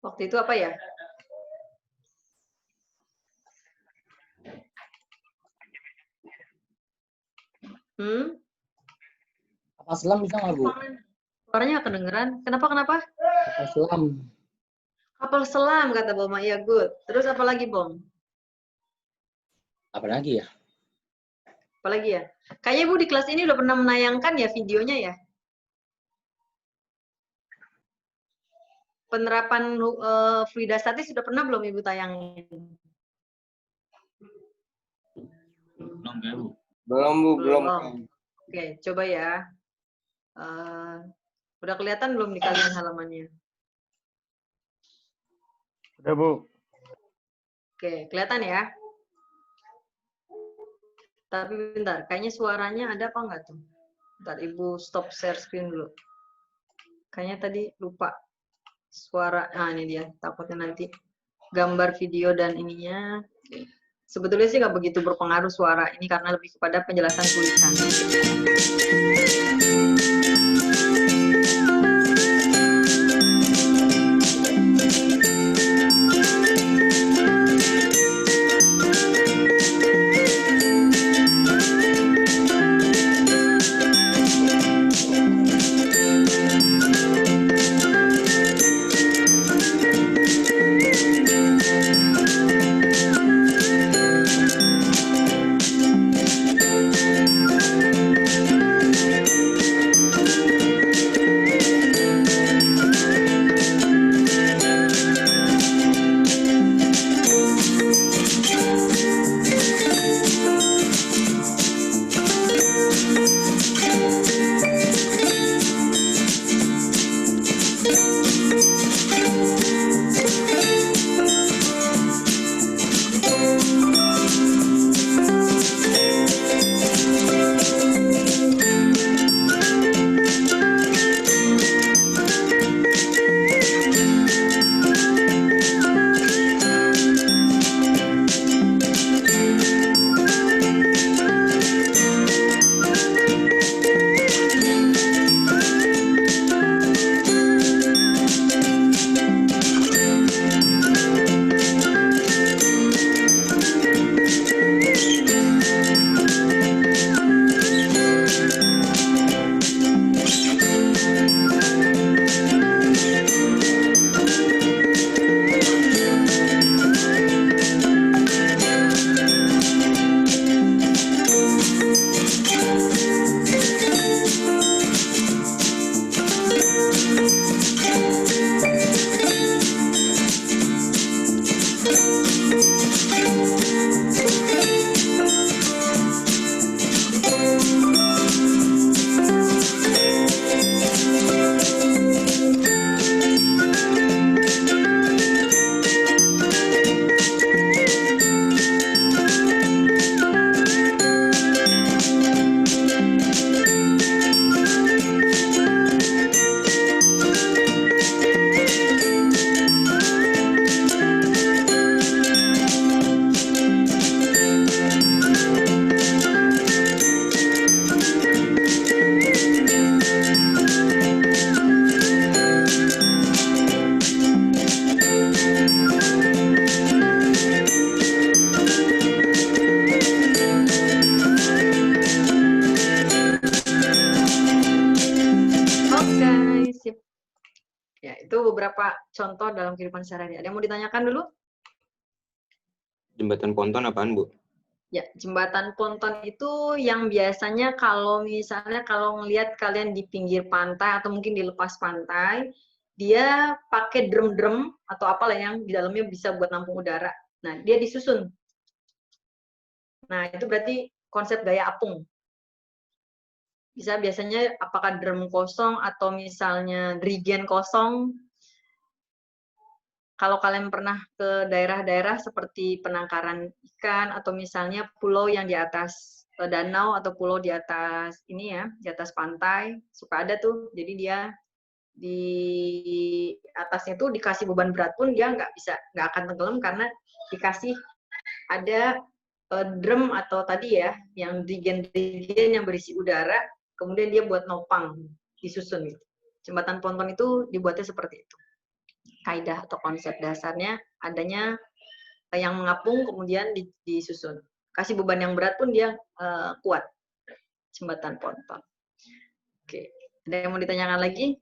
Waktu itu apa ya? Kapal selam bisa nggak, Bu? Suaranya nggak kedengeran. Kenapa? Kapal selam. Kapal selam, kata Boma. Ya, good. Terus apa lagi, Bom? Apa lagi ya? Apa lagi ya? Kayaknya Bu di kelas ini udah pernah menayangkan ya videonya ya? Penerapan fluida statis sudah pernah belum Ibu tayangin? Belum ya, Bu? Belum, Bu, belum. Oke, coba ya. Udah kelihatan belum di kalian halamannya? Udah, Bu. Oke, kelihatan ya? Tapi bentar, kayaknya suaranya ada apa enggak tuh? Bentar, Ibu stop share screen dulu. Kayaknya tadi lupa suara. Nah, ini dia. Takutnya nanti gambar video dan ininya. Sebetulnya sih nggak begitu berpengaruh suara ini karena lebih kepada penjelasan tulisan. Beberapa contoh dalam kehidupan sehari-hari. Ada yang mau ditanyakan dulu? Jembatan ponton apaan, Bu? Ya, jembatan ponton itu yang biasanya kalau misalnya kalau ngelihat kalian di pinggir pantai atau mungkin di lepas pantai, dia pakai drum-drum atau apalah yang di dalamnya bisa buat nampung udara. Nah, dia disusun. Nah, itu berarti konsep gaya apung. Bisa biasanya apakah drum kosong atau misalnya drigen kosong. Kalau kalian pernah ke daerah-daerah seperti penangkaran ikan atau misalnya pulau yang di atas danau atau pulau di atas ini ya, di atas pantai, suka ada tuh. Jadi dia di atasnya tuh dikasih beban berat pun dia nggak akan tenggelam karena dikasih ada drum atau tadi ya, yang drigen yang berisi udara, kemudian dia buat nopang disusun gitu. Jembatan ponton itu dibuatnya seperti itu. kaidah atau konsep dasarnya adanya yang mengapung kemudian disusun. Kasih beban yang berat pun dia kuat. Jembatan ponton. Oke, ada yang mau ditanyakan lagi?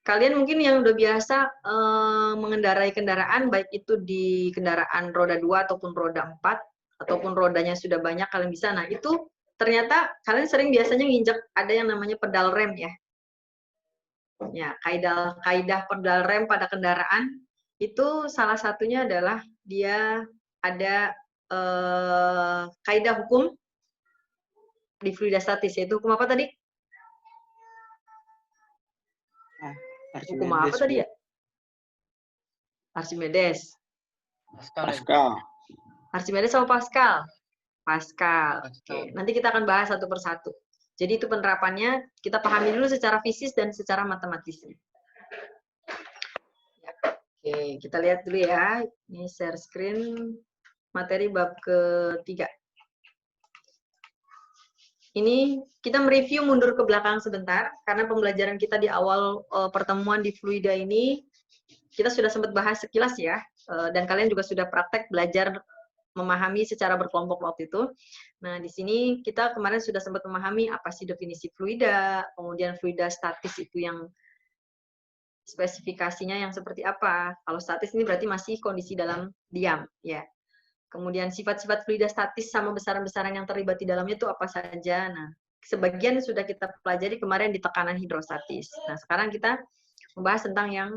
Kalian mungkin yang udah biasa mengendarai kendaraan, baik itu di kendaraan roda 2 ataupun roda 4, ataupun rodanya sudah banyak, kalian bisa. Nah, itu ternyata kalian sering biasanya nginjek ada yang namanya pedal rem ya. Ya, kaidah pedal rem pada kendaraan itu salah satunya adalah dia ada kaidah hukum di fluidastatis, yaitu hukum apa tadi? Hukum apa tadi ya? Archimedes. Pascal. Archimedes sama Pascal? Pascal. Oke. Nanti kita akan bahas satu persatu. Jadi itu penerapannya kita pahami dulu secara fisik dan secara matematisnya. Oke, kita lihat dulu ya. Ini share screen materi bab ketiga. Ini kita mereview mundur ke belakang sebentar, karena pembelajaran kita di awal pertemuan di Fluida ini, kita sudah sempat bahas sekilas ya, dan kalian juga sudah praktek belajar memahami secara berkelompok waktu itu. Nah, di sini kita kemarin sudah sempat memahami apa sih definisi fluida, kemudian fluida statis itu yang spesifikasinya yang seperti apa. Kalau statis ini berarti masih kondisi dalam diam, ya. Kemudian sifat-sifat fluida statis sama besaran-besaran yang terlibat di dalamnya itu apa saja. Nah, sebagian sudah kita pelajari kemarin di tekanan hidrostatis. Nah, sekarang kita membahas tentang yang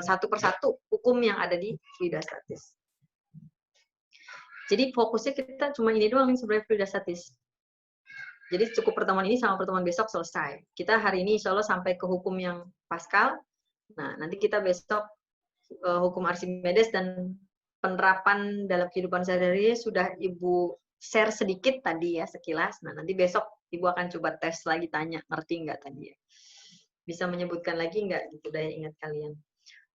satu persatu hukum yang ada di fluida statis. Jadi fokusnya kita cuma ini doang nih sebenarnya fluida statis. Jadi cukup pertemuan ini sama pertemuan besok selesai. Kita hari ini insya Allah sampai ke hukum yang Pascal. Nah, nanti kita besok hukum Archimedes dan penerapan dalam kehidupan sehari-hari sudah Ibu share sedikit tadi ya, sekilas. Nah, nanti besok Ibu akan coba tes lagi, tanya, ngerti nggak tadi ya? Bisa menyebutkan lagi nggak gitu daya ingat kalian?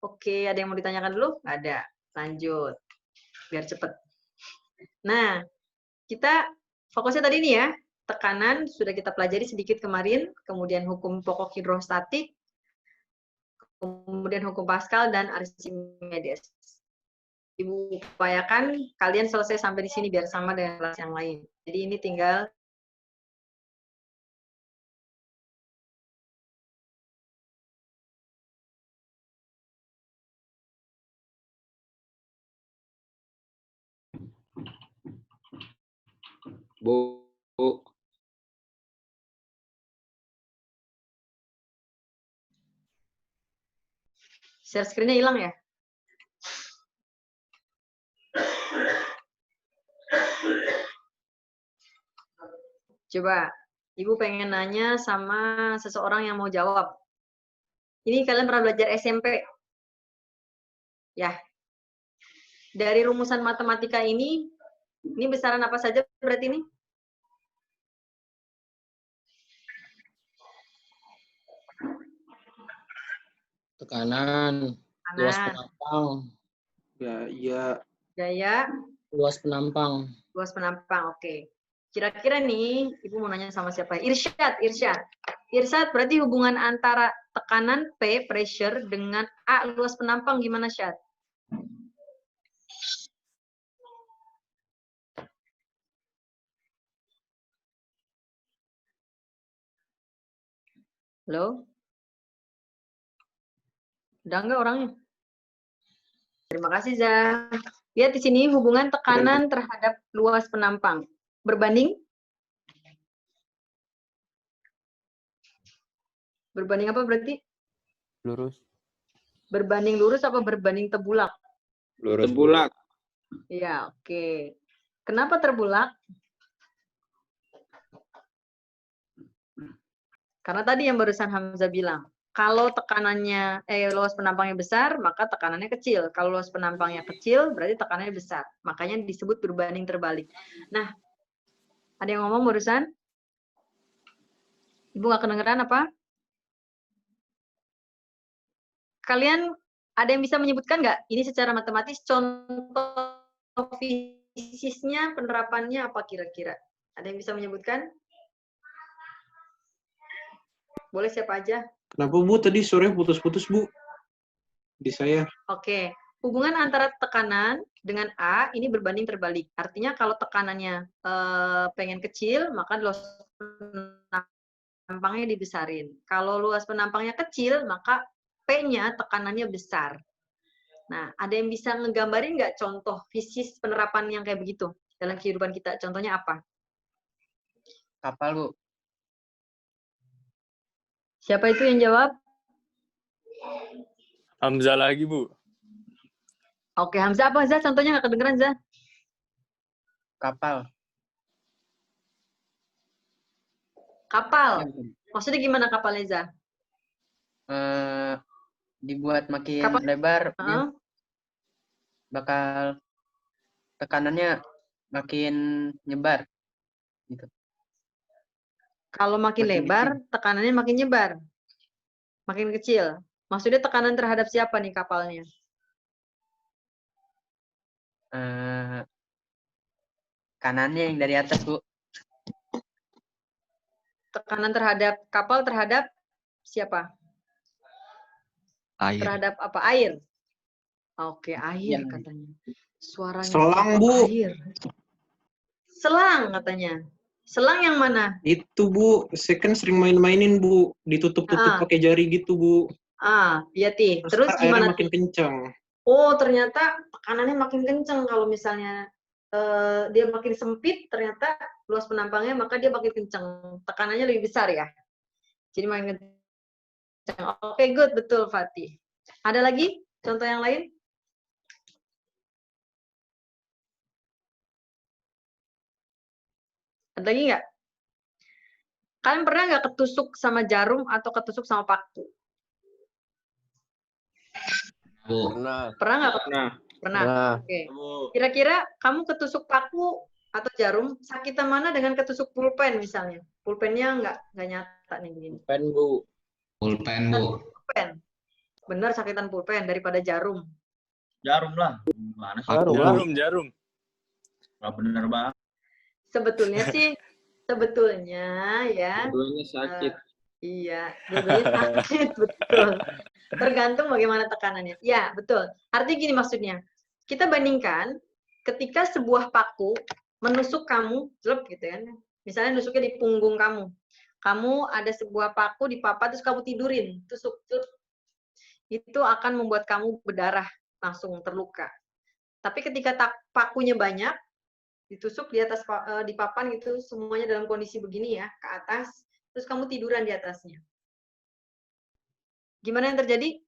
Oke, ada yang mau ditanyakan dulu? Nggak ada. Lanjut. Biar cepet. Nah, kita fokusnya tadi nih ya, tekanan sudah kita pelajari sedikit kemarin, kemudian hukum pokok hidrostatik, kemudian hukum Pascal dan Archimedes. Ibu upayakan kalian selesai sampai di sini biar sama dengan kelas yang lain. Jadi ini tinggal Bu. share screen-nya hilang ya? Coba, Ibu pengen nanya sama seseorang yang mau jawab. Ini kalian pernah belajar SMP? Ya. Dari rumusan matematika ini besaran apa saja berarti ini? Tekanan, luas penampang. Gaya. Luas penampang. Luas penampang, oke. Kira-kira nih, Ibu mau nanya sama siapa? Irsyad. Irsyad, berarti hubungan antara tekanan P, pressure, dengan A, luas penampang, gimana, Syad? Halo? Udah nggak orangnya? Terima kasih, Zah. Lihat di sini hubungan tekanan terhadap luas penampang. Berbanding? Berbanding apa berarti? Lurus. Berbanding lurus apa berbanding terbulak? Lurus. Terbulak. Iya, oke. Kenapa terbulak? Karena tadi yang barusan Hamzah bilang, kalau tekanannya luas penampangnya besar, maka tekanannya kecil. Kalau luas penampangnya kecil, berarti tekanannya besar. Makanya disebut berbanding terbalik. Nah, ada yang ngomong barusan? Ibu nggak kedengeran apa? Kalian ada yang bisa menyebutkan nggak? Ini secara matematis contoh fisisnya, penerapannya apa kira-kira? Ada yang bisa menyebutkan? Boleh siapa aja? Kenapa Bu tadi sore putus-putus Bu? Di saya. Oke. Hubungan antara tekanan dengan A ini berbanding terbalik. Artinya kalau tekanannya pengen kecil, maka luas penampangnya dibesarin. Kalau luas penampangnya kecil, maka P-nya tekanannya besar. Nah, ada yang bisa ngegambarin nggak contoh fisis penerapan yang kayak begitu dalam kehidupan kita? Contohnya apa? Kapal, Bu. Siapa itu yang jawab? Hamzah lagi, Bu. Oke, Hamzah apa, Zah? Contohnya nggak kedengeran, Zah? Kapal. Kapal. Maksudnya gimana kapalnya, Zah? Dibuat makin Kapal. lebar, Heeh. bakal tekanannya makin nyebar. Gitu. Kalau makin lebar, tekanannya makin nyebar. Makin kecil. Maksudnya tekanan terhadap siapa nih kapalnya? Kanannya yang dari atas, Bu. Tekanan terhadap kapal terhadap siapa? Air. Terhadap apa? Air. Oke, air Ya. katanya. Suaranya Selang, apa? Bu. Air. Selang katanya. Selang yang mana? Itu Bu, saya kan sering main-mainin Bu, ditutup-tutup pakai jari gitu Bu. Iya Ti. Terus ntar airnya gimana? makin kencang. Oh, ternyata tekanannya makin kencang kalau misalnya dia makin sempit, ternyata luas penampangnya maka dia makin kencang. Tekanannya lebih besar ya. Jadi makin kencang. Oke, good, betul Fatih. Ada lagi contoh yang lain? Ada lagi nggak? Kalian pernah nggak ketusuk sama jarum atau ketusuk sama paku? Pernah. Pernah nggak? Nah, Pernah. Oke. Kira-kira kamu ketusuk paku atau jarum, sakitan mana dengan ketusuk pulpen misalnya? Pulpennya nggak nyata nih begini. Pulpen Bu. Pulpen, Bu. Pulpen. Benar sakitan pulpen daripada jarum. Jarum lah. Gimana sih? Jarum. Gak bener banget. Sebetulnya sih, sebetulnya ya. dua-duanya sakit. Iya, dua-duanya sakit, betul. Tergantung bagaimana tekanannya. Ya, betul. Artinya gini maksudnya. Kita bandingkan ketika sebuah paku menusuk kamu, jelek gitu kan. Misalnya nusuknya di punggung kamu. Kamu ada sebuah paku di papat terus kamu tidurin, tusuk, jelek. Itu akan membuat kamu berdarah, langsung terluka. Tapi ketika pakunya banyak, ditusuk di atas di papan gitu, semuanya dalam kondisi begini ya, ke atas, terus kamu tiduran di atasnya. Gimana yang terjadi?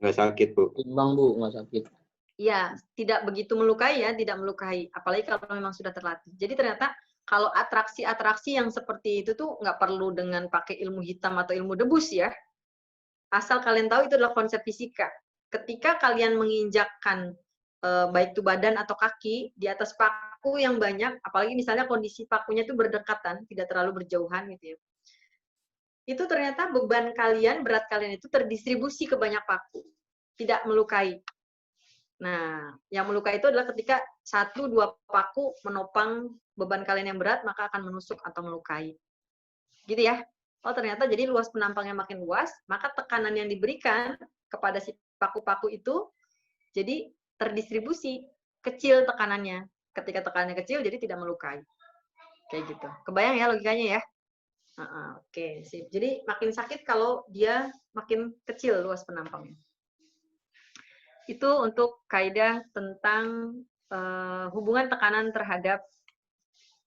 Nggak sakit, Bu. Timbang Bu, nggak sakit. Iya, tidak begitu melukai ya, tidak melukai. Apalagi kalau memang sudah terlatih. Jadi ternyata kalau atraksi-atraksi yang seperti itu tuh nggak perlu dengan pakai ilmu hitam atau ilmu debus ya. Asal kalian tahu itu adalah konsep fisika. Ketika kalian menginjakkan baik itu badan atau kaki di atas paku yang banyak, apalagi misalnya kondisi pakunya itu berdekatan, tidak terlalu berjauhan gitu ya. Itu ternyata beban kalian, berat kalian itu terdistribusi ke banyak paku, tidak melukai. Nah, yang melukai itu adalah ketika 1-2 paku menopang beban kalian yang berat, maka akan menusuk atau melukai. Gitu ya. Oh, ternyata jadi luas penampangnya makin luas, maka tekanan yang diberikan kepada si paku-paku itu jadi terdistribusi, kecil tekanannya. Ketika tekanannya kecil, jadi tidak melukai. Kayak gitu. Kebayang ya logikanya ya? Oke, sip. Jadi makin sakit kalau dia makin kecil luas penampangnya. Itu untuk kaidah tentang hubungan tekanan terhadap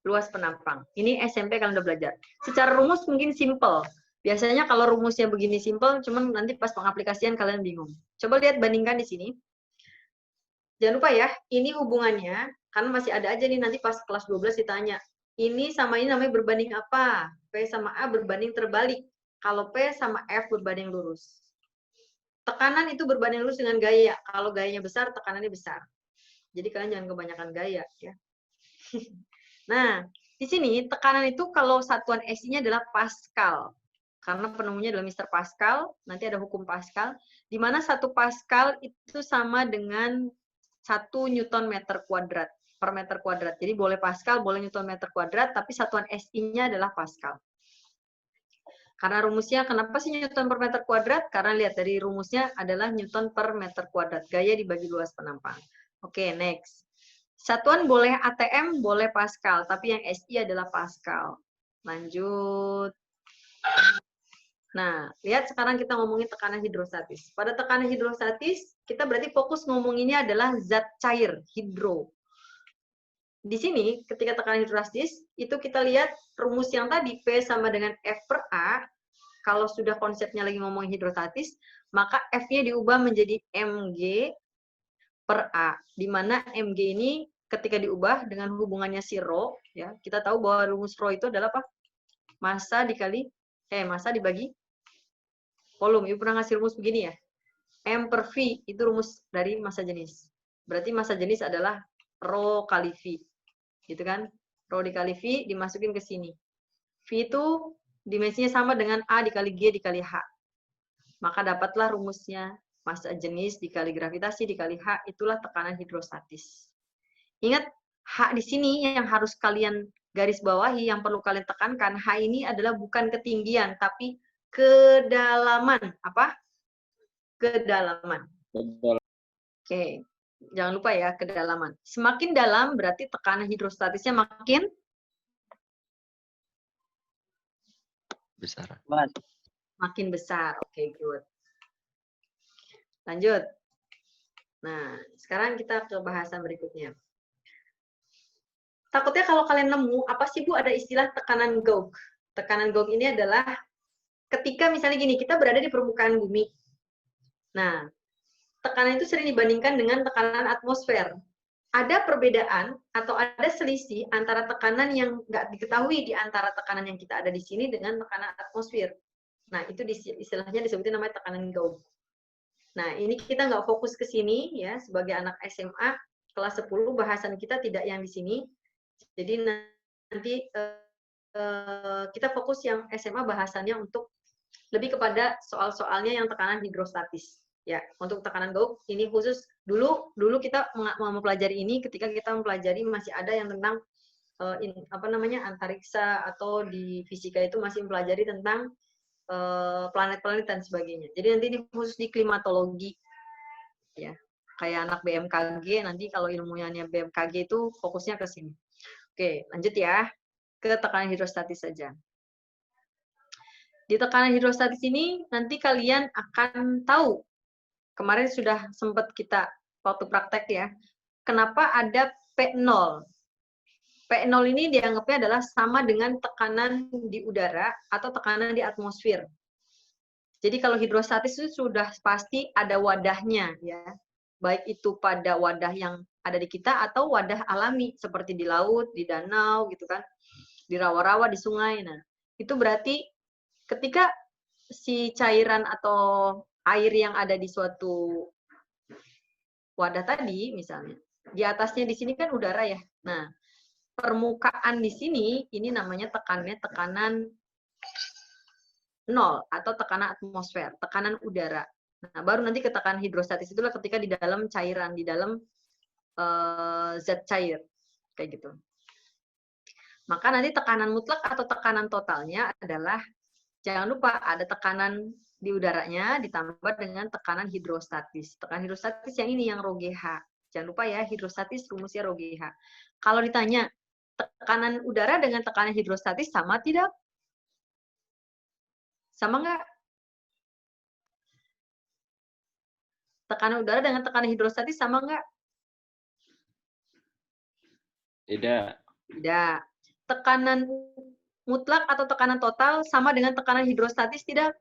luas penampang. Ini SMP kalian udah belajar. Secara rumus mungkin simple. Biasanya kalau rumusnya begini simple, cuman nanti pas pengaplikasian kalian bingung. Coba lihat, bandingkan di sini. Jangan lupa ya, ini hubungannya, karena masih ada aja nih nanti pas kelas 12 ditanya. Ini sama ini namanya berbanding apa? P sama A berbanding terbalik. Kalau P sama F berbanding lurus. Tekanan itu berbanding lurus dengan gaya. Kalau gayanya besar, tekanannya besar. Jadi kalian jangan kebanyakan gaya ya. Nah, di sini tekanan itu kalau satuan SI-nya adalah Pascal. Karena penemunya adalah Mr. Pascal, nanti ada hukum Pascal, di mana 1 Pascal itu sama dengan 1 Newton meter kuadrat per meter kuadrat. Jadi boleh Pascal, boleh Newton meter kuadrat, tapi satuan SI-nya adalah Pascal. Karena rumusnya, kenapa sih Newton per meter kuadrat? Karena lihat dari rumusnya adalah Newton per meter kuadrat. Gaya dibagi luas penampang. Oke, next. Satuan boleh ATM, boleh Pascal. Tapi yang SI adalah Pascal. Lanjut. Nah, lihat sekarang kita ngomongin tekanan hidrostatis. Pada tekanan hidrostatis, kita berarti fokus ngomonginnya adalah zat cair, hidro. Di sini, ketika tekanan hidrostatis, itu kita lihat rumus yang tadi, P sama dengan F per A. Kalau sudah konsepnya lagi ngomongin hidrostatis, maka F-nya diubah menjadi mg per A. Di mana mg ini ketika diubah dengan hubungannya si rho, ya, kita tahu bahwa rumus rho itu adalah apa? Massa dibagi volume. Ibu pernah ngasih rumus begini ya? M per V itu rumus dari massa jenis. Berarti massa jenis adalah rho kali V. Gitu kan? Rho dikali V dimasukin ke sini. V itu dimensinya sama dengan A dikali G dikali H. Maka dapatlah rumusnya massa jenis dikali gravitasi dikali H, itulah tekanan hidrostatis. Ingat, H di sini yang harus kalian garis bawahi, yang perlu kalian tekankan, H ini adalah bukan ketinggian, tapi kedalaman. Apa? Kedalaman. Oke. Jangan lupa ya, kedalaman. Semakin dalam berarti tekanan hidrostatisnya makin Besar. makin besar. Oke, good. Lanjut. Nah, sekarang kita ke bahasan berikutnya. Takutnya kalau kalian nemu, apa sih Bu ada istilah tekanan Gauge? Tekanan Gauge ini adalah ketika misalnya gini, kita berada di permukaan bumi. Nah, tekanan itu sering dibandingkan dengan tekanan atmosfer. Ada perbedaan atau ada selisih antara tekanan yang nggak diketahui di antara tekanan yang kita ada di sini dengan tekanan atmosfer. Nah, itu istilahnya disebutin namanya tekanan Gauge. Nah, ini kita nggak fokus ke sini ya, sebagai anak SMA kelas 10 bahasan kita tidak yang di sini. Jadi nanti kita fokus yang SMA bahasannya untuk lebih kepada soal-soalnya yang tekanan hidrostatis. Ya, untuk tekanan Gauge ini khusus dulu kita mempelajari ini ketika kita mempelajari masih ada yang tentang antariksa, atau di fisika itu masih mempelajari tentang planet-planet dan sebagainya. Jadi nanti ini khusus di klimatologi. Ya, kayak anak BMKG nanti kalau ilmunya BMKG itu fokusnya ke sini. Oke, lanjut ya ke tekanan hidrostatis saja. Di tekanan hidrostatis ini nanti kalian akan tahu. Kemarin sudah sempat kita waktu praktek ya. Kenapa ada P0? P0 ini dianggapnya adalah sama dengan tekanan di udara atau tekanan di atmosfer. Jadi kalau hidrostatis itu sudah pasti ada wadahnya ya. Baik itu pada wadah yang ada di kita atau wadah alami seperti di laut, di danau gitu kan. Di rawa-rawa, di sungai. Nah, itu berarti ketika si cairan atau air yang ada di suatu wadah tadi, misalnya, di atasnya di sini kan udara ya. Nah, permukaan di sini, ini namanya tekanan 0 atau tekanan atmosfer, tekanan udara. Nah, baru nanti ke tekanan hidrostatis itulah ketika di dalam cairan, di dalam zat cair, kayak gitu. Maka nanti tekanan mutlak atau tekanan totalnya adalah, jangan lupa ada tekanan di udaranya ditambah dengan tekanan hidrostatis. Tekanan hidrostatis yang ini yang rho GH. Jangan lupa ya, hidrostatis rumusnya rho GH. Kalau ditanya, tekanan udara dengan tekanan hidrostatis sama tidak? Sama nggak? Tekanan udara dengan tekanan hidrostatis sama nggak? Tidak. Tidak. Tekanan mutlak atau tekanan total sama dengan tekanan hidrostatis tidak?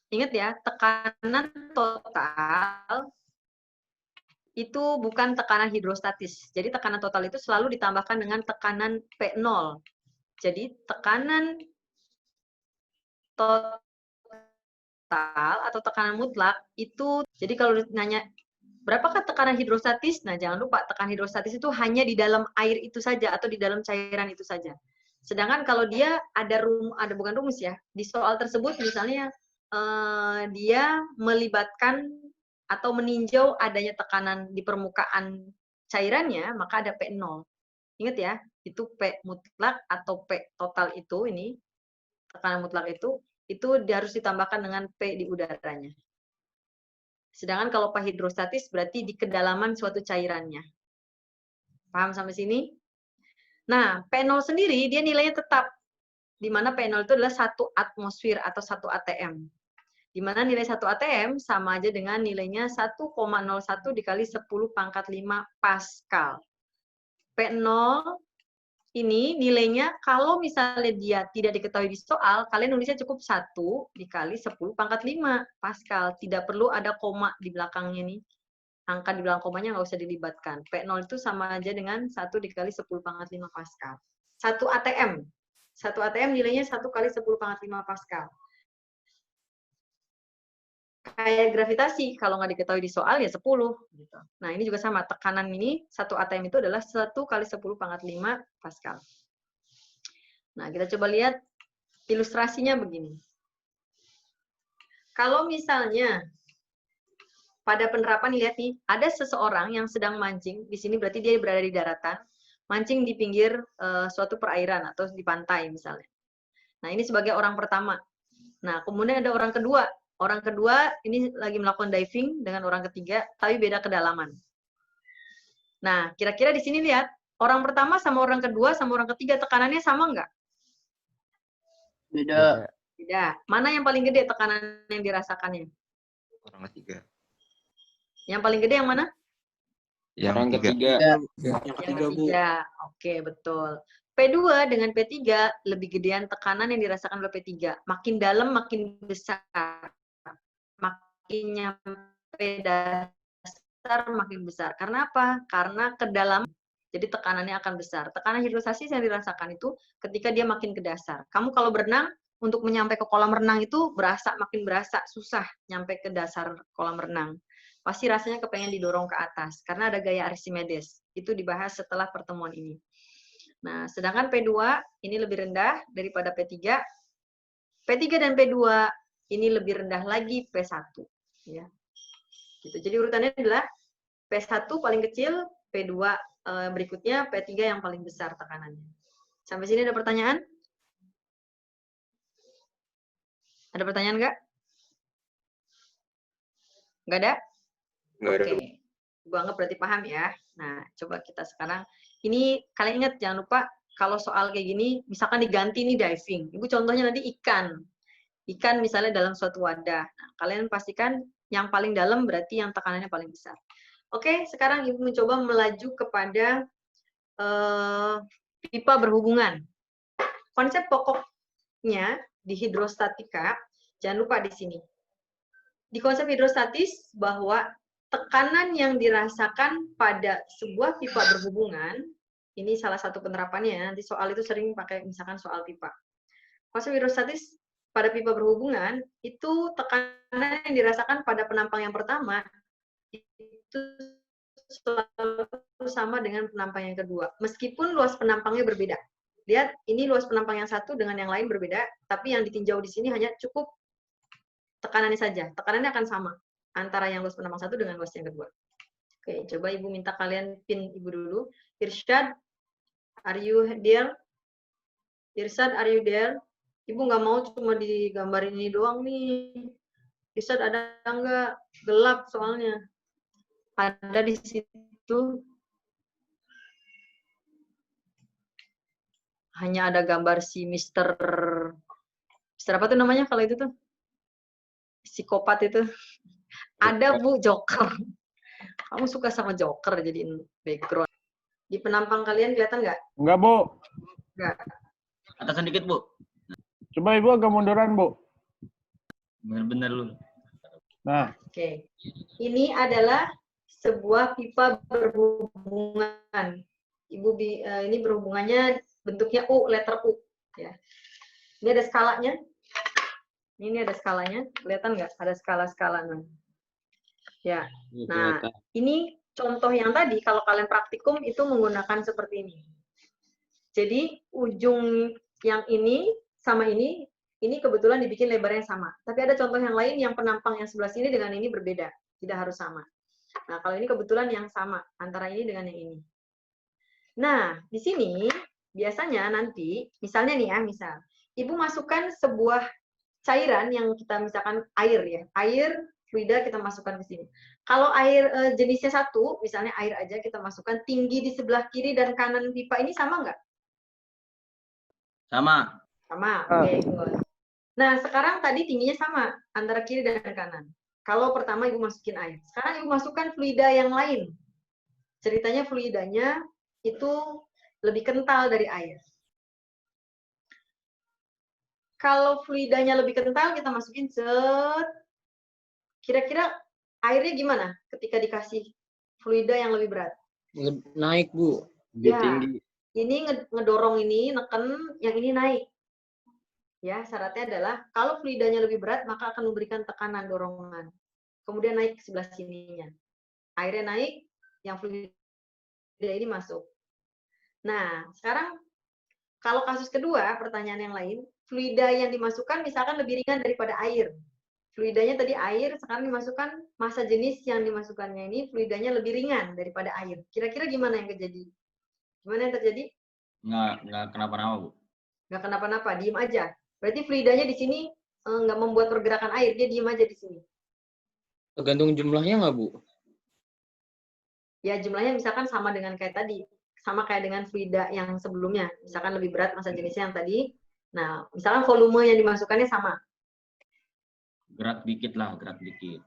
Ingat ya, tekanan total itu bukan tekanan hidrostatis. Jadi tekanan total itu selalu ditambahkan dengan tekanan P0. Jadi tekanan total atau tekanan mutlak itu, jadi kalau nanya berapakah tekanan hidrostatis? Nah, jangan lupa tekanan hidrostatis itu hanya di dalam air itu saja atau di dalam cairan itu saja. Sedangkan kalau dia ada bukan rumus ya, di soal tersebut misalnya dia melibatkan atau meninjau adanya tekanan di permukaan cairannya, maka ada P0. Ingat ya, itu P mutlak atau P total itu, ini tekanan mutlak itu harus ditambahkan dengan P di udaranya. Sedangkan kalau P hidrostatis berarti di kedalaman suatu cairannya. Paham sampai sini? Nah, P0 sendiri dia nilainya tetap. Di mana P0 itu adalah 1 atmosfer atau 1 atm. Di mana nilai 1 atm sama aja dengan nilainya 1,01 dikali 10 pangkat 5 Pascal. P0 ini nilainya kalau misalnya dia tidak diketahui di soal, kalian nulisnya cukup 1 dikali 10 pangkat 5 Pascal. Tidak perlu ada koma di belakangnya nih. Angka di belakang komanya nggak usah dilibatkan. P0 itu sama aja dengan 1 dikali 10 pangkat 5 Pascal. 1 atm. 1 atm nilainya 1 kali 10 pangkat 5 Pascal. Kayak gravitasi, kalau nggak diketahui di soal ya 10. Gitu. Nah, ini juga sama. Tekanan ini, 1 atm itu adalah 1 kali 10 pangkat 5 Pascal. Nah, kita coba lihat ilustrasinya begini. Kalau misalnya pada penerapan, lihat nih, ada seseorang yang sedang mancing, di sini berarti dia berada di daratan, mancing di pinggir suatu perairan atau di pantai misalnya. Nah, ini sebagai orang pertama. Nah, kemudian ada orang kedua. Orang kedua ini lagi melakukan diving dengan orang ketiga, tapi beda kedalaman. Nah, kira-kira di sini lihat, orang pertama sama orang kedua sama orang ketiga tekanannya sama nggak? Beda. Beda. Mana yang paling gede tekanan yang dirasakannya? Orang ketiga. Yang paling gede yang mana? Yang Orang ketiga. ketiga. Yang ketiga, Bu. Oke, betul. P2 dengan P3 lebih gedean tekanan yang dirasakan oleh P3. Makin dalam, makin besar. Makin nyampe dasar, makin besar. Karena apa? Karena ke dalam, jadi tekanannya akan besar. Tekanan hidrostasis yang dirasakan itu ketika dia makin ke dasar. Kamu kalau berenang, untuk menyampai ke kolam renang itu makin berasa, susah nyampe ke dasar kolam renang. Pasti rasanya kepengen didorong ke atas, karena ada gaya Archimedes. Itu dibahas setelah pertemuan ini. Nah, sedangkan P2 ini lebih rendah daripada P3. P3 dan P2 ini lebih rendah lagi P1. Ya. Gitu. Jadi urutannya adalah P1 paling kecil, P2 berikutnya, P3 yang paling besar tekanannya. Sampai sini ada pertanyaan? Ada pertanyaan nggak? Nggak ada? Oke. Gua anggap berarti paham ya. Nah, coba kita sekarang. Ini kalian ingat, jangan lupa kalau soal kayak gini, misalkan diganti nih diving. Ibu contohnya nanti ikan. Ikan misalnya dalam suatu wadah. Nah, kalian pastikan yang paling dalam berarti yang tekanannya paling besar. Oke, sekarang Ibu mencoba melaju kepada pipa berhubungan. Konsep pokoknya di hidrostatika, jangan lupa di sini. Di konsep hidrostatis bahwa tekanan yang dirasakan pada sebuah pipa berhubungan, ini salah satu penerapannya, nanti soal itu sering pakai misalkan soal pipa. Konsep hidrostatis pada pipa berhubungan, itu tekanan yang dirasakan pada penampang yang pertama, itu selalu sama dengan penampang yang kedua. Meskipun luas penampangnya berbeda. Lihat, ini luas penampang yang satu dengan yang lain berbeda, tapi yang ditinjau di sini hanya cukup tekanannya saja. Tekanannya akan sama antara yang luas penampang satu dengan luas yang kedua. Oke, coba Ibu minta kalian pin Ibu dulu. Irsyad, are you there? Irsyad, are you there? Ibu nggak mau cuma digambarin ini doang nih. Irsyad ada nggak? Gelap soalnya. Ada di situ. Hanya ada gambar si Mister apa tuh namanya kalau itu tuh? Psikopat itu. Ada Bu, Joker. Kamu suka sama Joker jadiin background. Di penampang kalian kelihatan nggak? Enggak, Bu. Nggak. Atasan dikit, Bu. Coba Ibu agak munduran, Bu. Bener-bener lu. Nah, Oke. Ini adalah sebuah pipa berhubungan. Ibu ini berhubungannya bentuknya U, letter U. Ya. Ini ada skalanya. Ini ada skalanya. Kelihatan nggak? Ada skala-skalanya. Ya. Nah, ini contoh yang tadi, kalau kalian praktikum itu menggunakan seperti ini. Jadi, ujung yang ini sama ini kebetulan dibikin lebarnya sama. Tapi ada contoh yang lain yang penampang yang sebelah sini dengan ini berbeda. Tidak harus sama. Nah, kalau ini kebetulan yang sama, antara ini dengan yang ini. Nah, di sini biasanya nanti, misalnya nih ya, misal, Ibu masukkan sebuah cairan yang kita misalkan air ya, air fluida kita masukkan ke sini. Kalau air jenisnya satu, misalnya air aja kita masukkan, tinggi di sebelah kiri dan kanan pipa ini sama nggak? Sama. Sama, oke, good. Nah, sekarang tadi tingginya sama antara kiri dan kanan. Kalau pertama Ibu masukin air, sekarang Ibu masukkan fluida yang lain. Ceritanya fluidanya itu lebih kental dari air. Kalau fluidanya lebih kental, kita masukin set. Kira-kira airnya gimana ketika dikasih fluida yang lebih berat? Naik, Bu. Lebih Ya, tinggi. ini ngedorong ini, neken, yang ini naik. Ya, syaratnya adalah kalau fluidanya lebih berat, maka akan memberikan tekanan dorongan. Kemudian naik ke sebelah sininya. Airnya naik, yang fluida ini masuk. Nah, sekarang kalau kasus kedua, pertanyaan yang lain, fluida yang dimasukkan misalkan lebih ringan daripada air. Fluidanya tadi air, sekarang dimasukkan massa jenis yang dimasukkannya ini fluidanya lebih ringan daripada air. Kira-kira gimana yang terjadi? Gimana yang terjadi? Nggak kenapa-napa, Bu. Nggak kenapa-napa, diem aja. Berarti fluidanya di sini nggak membuat pergerakan air, dia diem aja di sini. Tergantung jumlahnya nggak, Bu? Ya, jumlahnya misalkan sama dengan kayak tadi. Sama kayak dengan fluida yang sebelumnya. Misalkan lebih berat massa jenisnya yang tadi. Nah, misalkan volume yang dimasukkannya sama. Gerak dikit lah, gerak dikit.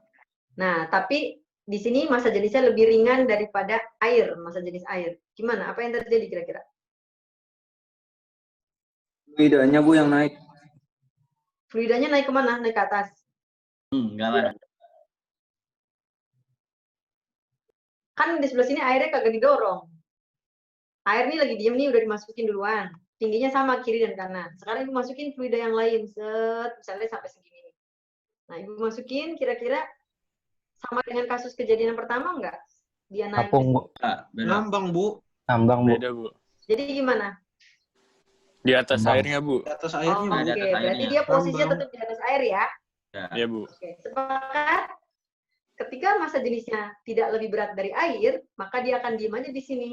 Nah, tapi di sini massa jenisnya lebih ringan daripada air, massa jenis air. Gimana? Apa yang terjadi kira-kira? Fluidanya, Bu, yang naik. Fluidanya naik kemana? Naik ke atas. Enggak lah. Kan di sebelah sini airnya kagak didorong. Air ini lagi diem nih, udah dimasukin duluan. Tingginya sama kiri dan kanan. Sekarang Ibu masukin fluida yang lain. Set, misalnya sampai segini. Nah, Ibu masukin kira-kira sama dengan kasus kejadian yang pertama enggak? Dia naik. Apung, Bu. Beda. Ngambang, Bu. Tambang, Bu. Beda, Bu. Jadi gimana? Di atas Tambang. airnya, Bu. Di atas Oh, airnya, oke, Bu. di atas berarti airnya. dia posisinya Tambang. tetap di atas air ya. Ya. Iya, Bu. Oke, sepakat. Ketika massa jenisnya tidak lebih berat dari air, maka dia akan diem aja di sini.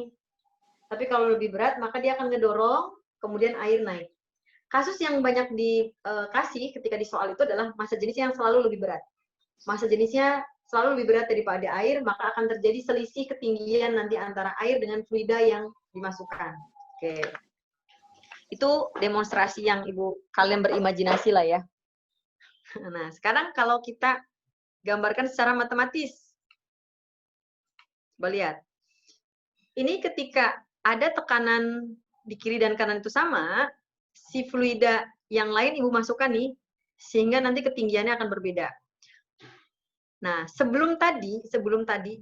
Tapi kalau lebih berat, maka dia akan ngedorong, kemudian air naik. Kasus yang banyak dikasih ketika di soal itu adalah massa jenisnya yang selalu lebih berat. Massa jenisnya selalu lebih berat daripada air, maka akan terjadi selisih ketinggian nanti antara air dengan fluida yang dimasukkan. Oke. Itu demonstrasi yang kalian berimajinasi lah ya. Nah, sekarang kalau kita gambarkan secara matematis. Coba lihat. Ini ketika ada tekanan di kiri dan kanan itu sama, si fluida yang lain Ibu masukkan nih, sehingga nanti ketinggiannya akan berbeda. Nah, sebelum tadi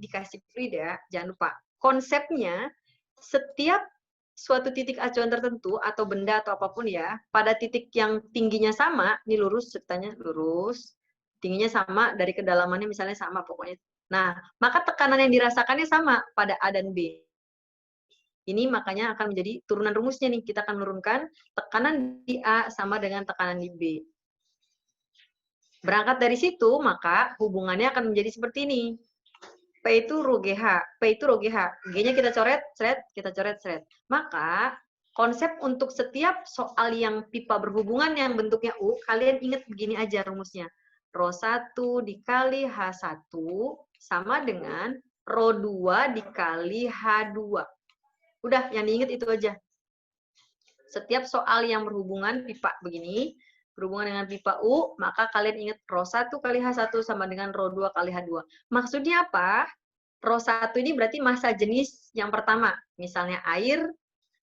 dikasih fluida, jangan lupa, konsepnya setiap suatu titik acuan tertentu, atau benda atau apapun ya, pada titik yang tingginya sama, ini lurus, ceritanya lurus, tingginya sama, dari kedalamannya misalnya sama pokoknya. Nah, maka tekanan yang dirasakannya sama pada A dan B. Ini makanya akan menjadi turunan rumusnya nih. Kita akan menurunkan tekanan di A sama dengan tekanan di B. Berangkat dari situ, maka hubungannya akan menjadi seperti ini. P itu rho GH. P itu rho GH. G-nya kita coret, seret, kita coret, seret. Maka, konsep untuk setiap soal yang pipa berhubungan yang bentuknya U, kalian ingat begini aja rumusnya. Rho 1 dikali H1 sama dengan rho 2 dikali H2. Udah, yang diingat itu aja. Setiap soal yang berhubungan pipa begini, berhubungan dengan pipa U, maka kalian ingat rho 1 kali H1 sama dengan rho 2 kali H2. Maksudnya apa? Rho 1 ini berarti massa jenis yang pertama. Misalnya air,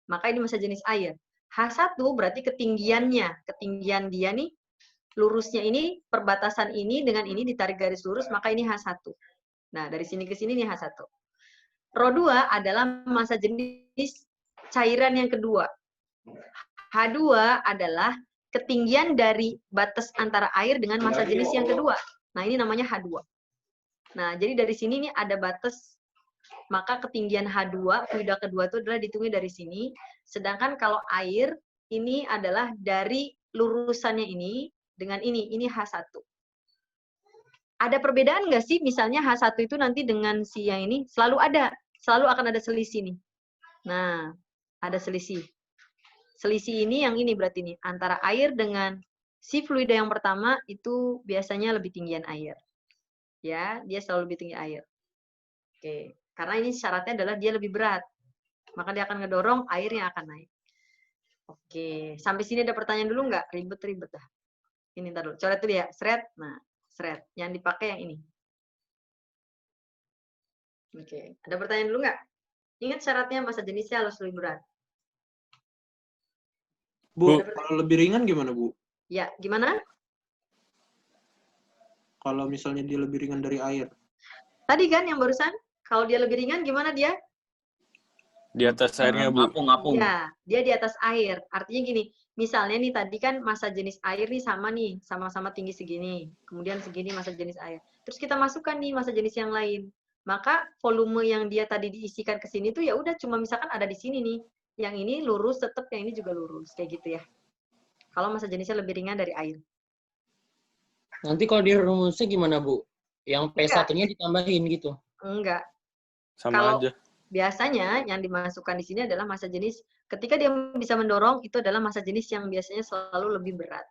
maka ini massa jenis air. H1 berarti ketinggiannya. Ketinggian dia nih, lurusnya ini, perbatasan ini dengan ini ditarik garis lurus, maka ini H1. Nah, dari sini ke sini ini H1. Rho 2 adalah massa jenis cairan yang kedua. H2 adalah ketinggian dari batas antara air dengan massa jenis yang kedua. Nah, ini namanya H2. Nah, jadi dari sini nih ada batas, maka ketinggian H2, fluida kedua itu adalah dihitungnya dari sini. Sedangkan kalau air, ini adalah dari lurusannya ini dengan ini H1. Ada perbedaan nggak sih? Misalnya H1 itu nanti dengan si yang ini selalu akan ada selisih nih. Nah, ada selisih. Selisih ini yang ini berarti nih, antara air dengan si fluida yang pertama itu biasanya lebih tinggian air. Ya, dia selalu lebih tinggi air. Oke, karena ini syaratnya adalah dia lebih berat. Maka dia akan ngedorong, airnya akan naik. Oke, sampai sini ada pertanyaan dulu nggak? Ribet-ribet dah. Ini ntar dulu, coret dulu ya, seret. Nah, seret. Yang dipakai yang ini. Oke, ada pertanyaan dulu nggak? Ingat syaratnya massa jenisnya harus lebih berat. Bu, kalau lebih ringan gimana, Bu? Ya, gimana? Kalau misalnya dia lebih ringan dari air. Tadi kan yang barusan, kalau dia lebih ringan gimana dia? Di atas airnya, Bu. Ngapung. Ya, dia di atas air. Artinya gini, misalnya nih tadi kan massa jenis air nih sama nih, sama-sama tinggi segini. Kemudian segini massa jenis air. Terus kita masukkan nih massa jenis yang lain. Maka volume yang dia tadi diisikan ke sini tuh ya udah cuma misalkan ada di sini nih. Yang ini lurus tetap, yang ini juga lurus kayak gitu ya. Kalau massa jenisnya lebih ringan dari air. Nanti kalau di rumusnya gimana, Bu? Yang P1-nya ditambahin gitu. Enggak. Sama Kalau aja. biasanya yang dimasukkan di sini adalah massa jenis ketika dia bisa mendorong itu adalah massa jenis yang biasanya selalu lebih berat.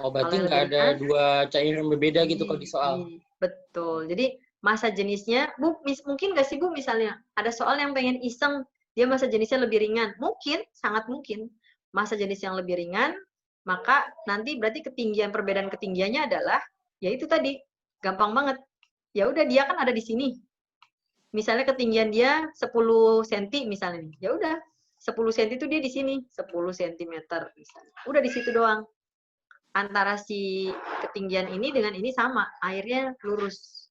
Oh, berarti Kalau nggak yang ada dua cairan berbeda gitu kalau di soal. Betul. Jadi massa jenisnya, Bu, mungkin nggak sih Bu misalnya ada soal yang pengen iseng dia massa jenisnya lebih ringan, mungkin, sangat mungkin massa jenis yang lebih ringan, maka nanti berarti perbedaan ketinggiannya adalah ya itu tadi gampang banget. Ya udah dia kan ada di sini. Misalnya ketinggian dia 10 cm misalnya nih. Ya udah 10 cm itu dia di sini, 10 cm misalnya. Udah di situ doang. Antara si ketinggian ini dengan ini sama, airnya lurus.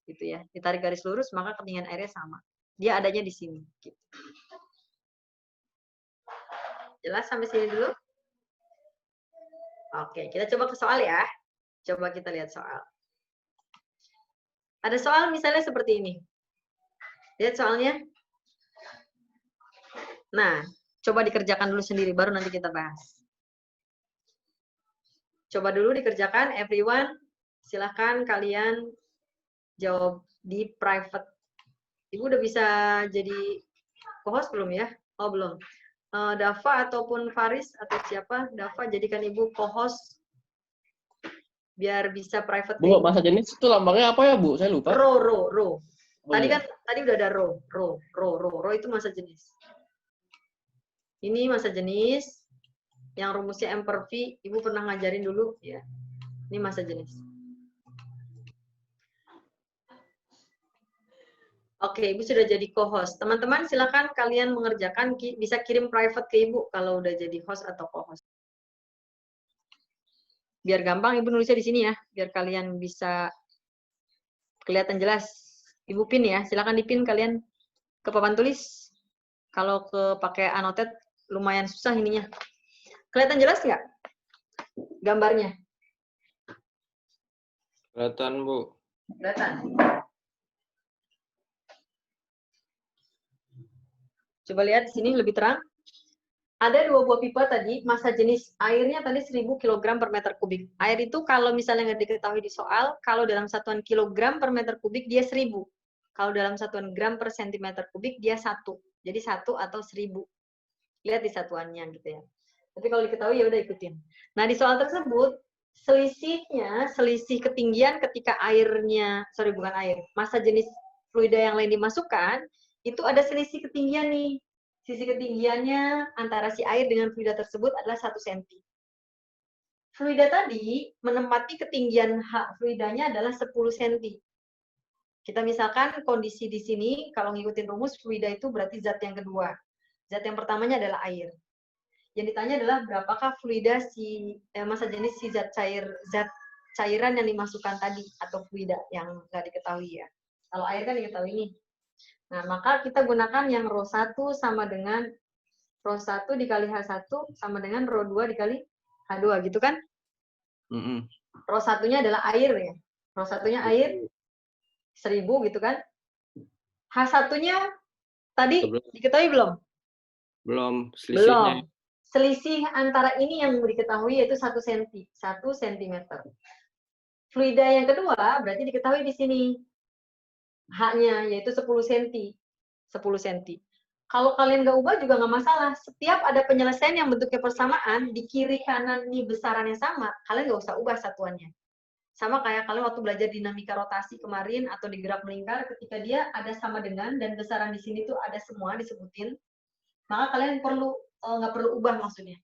Gitu ya. Ditarik garis lurus maka ketinggian airnya sama. Dia adanya di sini gitu. Jelas sampai sini dulu? Oke, kita coba ke soal ya. Coba kita lihat soal. Ada soal misalnya seperti ini. Lihat soalnya. Nah, coba dikerjakan dulu sendiri, baru nanti kita bahas. Coba dulu dikerjakan, everyone. Silahkan kalian jawab di private. Ibu udah bisa jadi co-host belum ya? Oh, belum. Dava ataupun Faris atau siapa? Dava, jadikan ibu co-host biar bisa private. Bu, massa jenis itu lambangnya apa ya, Bu? Saya lupa. Ro. Oh, Tadi iya. kan tadi udah ada ro itu massa jenis. Ini massa jenis yang rumusnya M per V, Ibu pernah ngajarin dulu ya. Ini massa jenis. Oke, Ibu sudah jadi co-host. Teman-teman silakan kalian mengerjakan, bisa kirim private ke Ibu kalau udah jadi host atau co-host. Biar gampang Ibu nulisnya di sini ya, biar kalian bisa kelihatan jelas. Ibu pin ya, silakan dipin kalian ke papan tulis. Kalau ke pakai annotate lumayan susah ininya. Kelihatan jelas nggak gambarnya? Kelihatan, Bu. Kelihatan. Coba lihat di sini lebih terang. Ada 2 buah pipa tadi, massa jenis airnya tadi 1000 kg per meter kubik. Air itu kalau misalnya nggak diketahui di soal, kalau dalam satuan kilogram per meter kubik dia 1000. Kalau dalam satuan gram per sentimeter kubik dia 1. Jadi 1 atau 1000. Lihat di satuannya gitu ya. Tapi kalau diketahui ya udah ikutin. Nah, di soal tersebut selisihnya, selisih ketinggian ketika massa jenis fluida yang lain dimasukkan, itu ada selisih ketinggian nih. Sisi ketinggiannya antara si air dengan fluida tersebut adalah 1 cm. Fluida tadi menempati ketinggian fluidanya adalah 10 cm. Kita misalkan kondisi di sini, kalau ngikutin rumus, fluida itu berarti zat yang kedua. Zat yang pertamanya adalah air. Yang ditanya adalah berapakah fluida massa jenis si zat cairan yang dimasukkan tadi, atau fluida yang nggak diketahui ya. Kalau air kan diketahui nih. Nah, maka kita gunakan yang rho 1 sama dengan rho 1 dikali H1 sama dengan rho 2 dikali H2, gitu kan? Rho 1-nya adalah air ya. Rho 1-nya air 1000 gitu kan? H1-nya tadi diketahui belum? Belum. Selisihnya. Belum. Selisih antara ini yang diketahui yaitu 1 cm. 1 cm. Fluida yang kedua berarti diketahui di sini. H-nya yaitu 10 cm. 10 cm. Kalau kalian nggak ubah juga nggak masalah. Setiap ada penyelesaian yang bentuknya persamaan, di kiri kanan ini besarannya sama, kalian nggak usah ubah satuannya. Sama kayak kalian waktu belajar dinamika rotasi kemarin atau di gerak melingkar, ketika dia ada sama dengan dan besaran di sini tuh ada semua disebutin, maka kalian nggak perlu ubah maksudnya.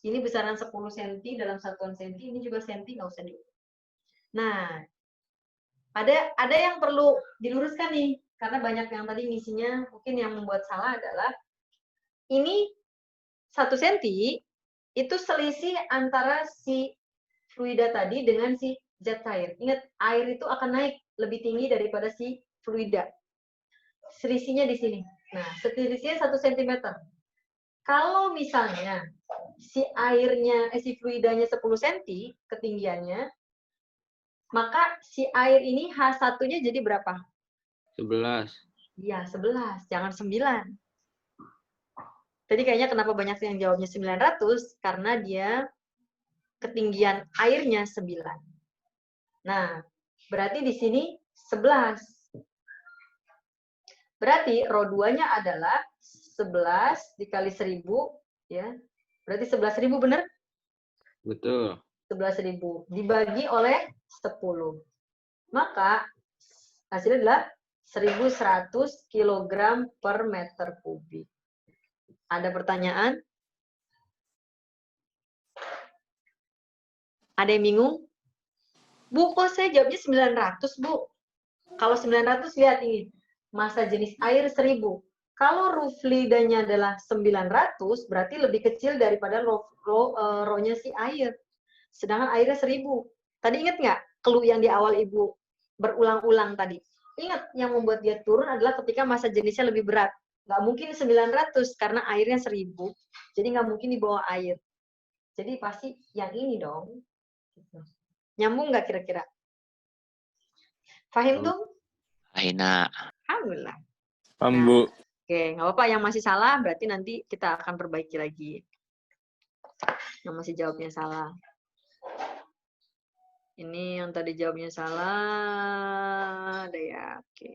Ini besaran 10 cm dalam satuan senti, ini juga senti, nggak usah diubah. Nah, ada yang perlu diluruskan nih, karena banyak yang tadi ngisinya mungkin yang membuat salah adalah ini 1 cm itu selisih antara si fluida tadi dengan si zat cair. Ingat, air itu akan naik lebih tinggi daripada si fluida. Selisihnya di sini. Nah, selisihnya 1 cm. Kalau misalnya si fluidanya 10 cm ketinggiannya, maka si air ini H1-nya jadi berapa? 11. Iya, 11. Jangan 9. Tadi kayaknya kenapa banyak yang jawabnya 900? Karena dia ketinggian airnya 9. Nah, berarti di sini 11. Berarti rho 2-nya adalah 11 dikali 1000, ya. Berarti 11.000 benar? Betul. 11.000 dibagi oleh 10. Maka hasilnya adalah 1.100 kg per meter kubik. Ada pertanyaan? Ada yang bingung? Bu, kok saya jawabnya 900, Bu? Kalau 900, lihat ini. Masa jenis air 1000. Kalau rho fluidanya adalah 900, berarti lebih kecil daripada rho-nya si air. Sedangkan airnya 1000. Tadi ingat nggak clue yang di awal Ibu berulang-ulang tadi? Ingat, yang membuat dia turun adalah ketika masa jenisnya lebih berat. Nggak mungkin 900 karena airnya 1000. Jadi nggak mungkin di bawah air. Jadi pasti yang ini dong. Nyambung nggak kira-kira? Fahim tuh? Aina. Alhamdulillah. Paham, Bu. Oke, nggak apa-apa. Yang masih salah berarti nanti kita akan perbaiki lagi. Yang masih jawabnya salah. Ini yang tadi jawabnya salah. Ada ya, oke.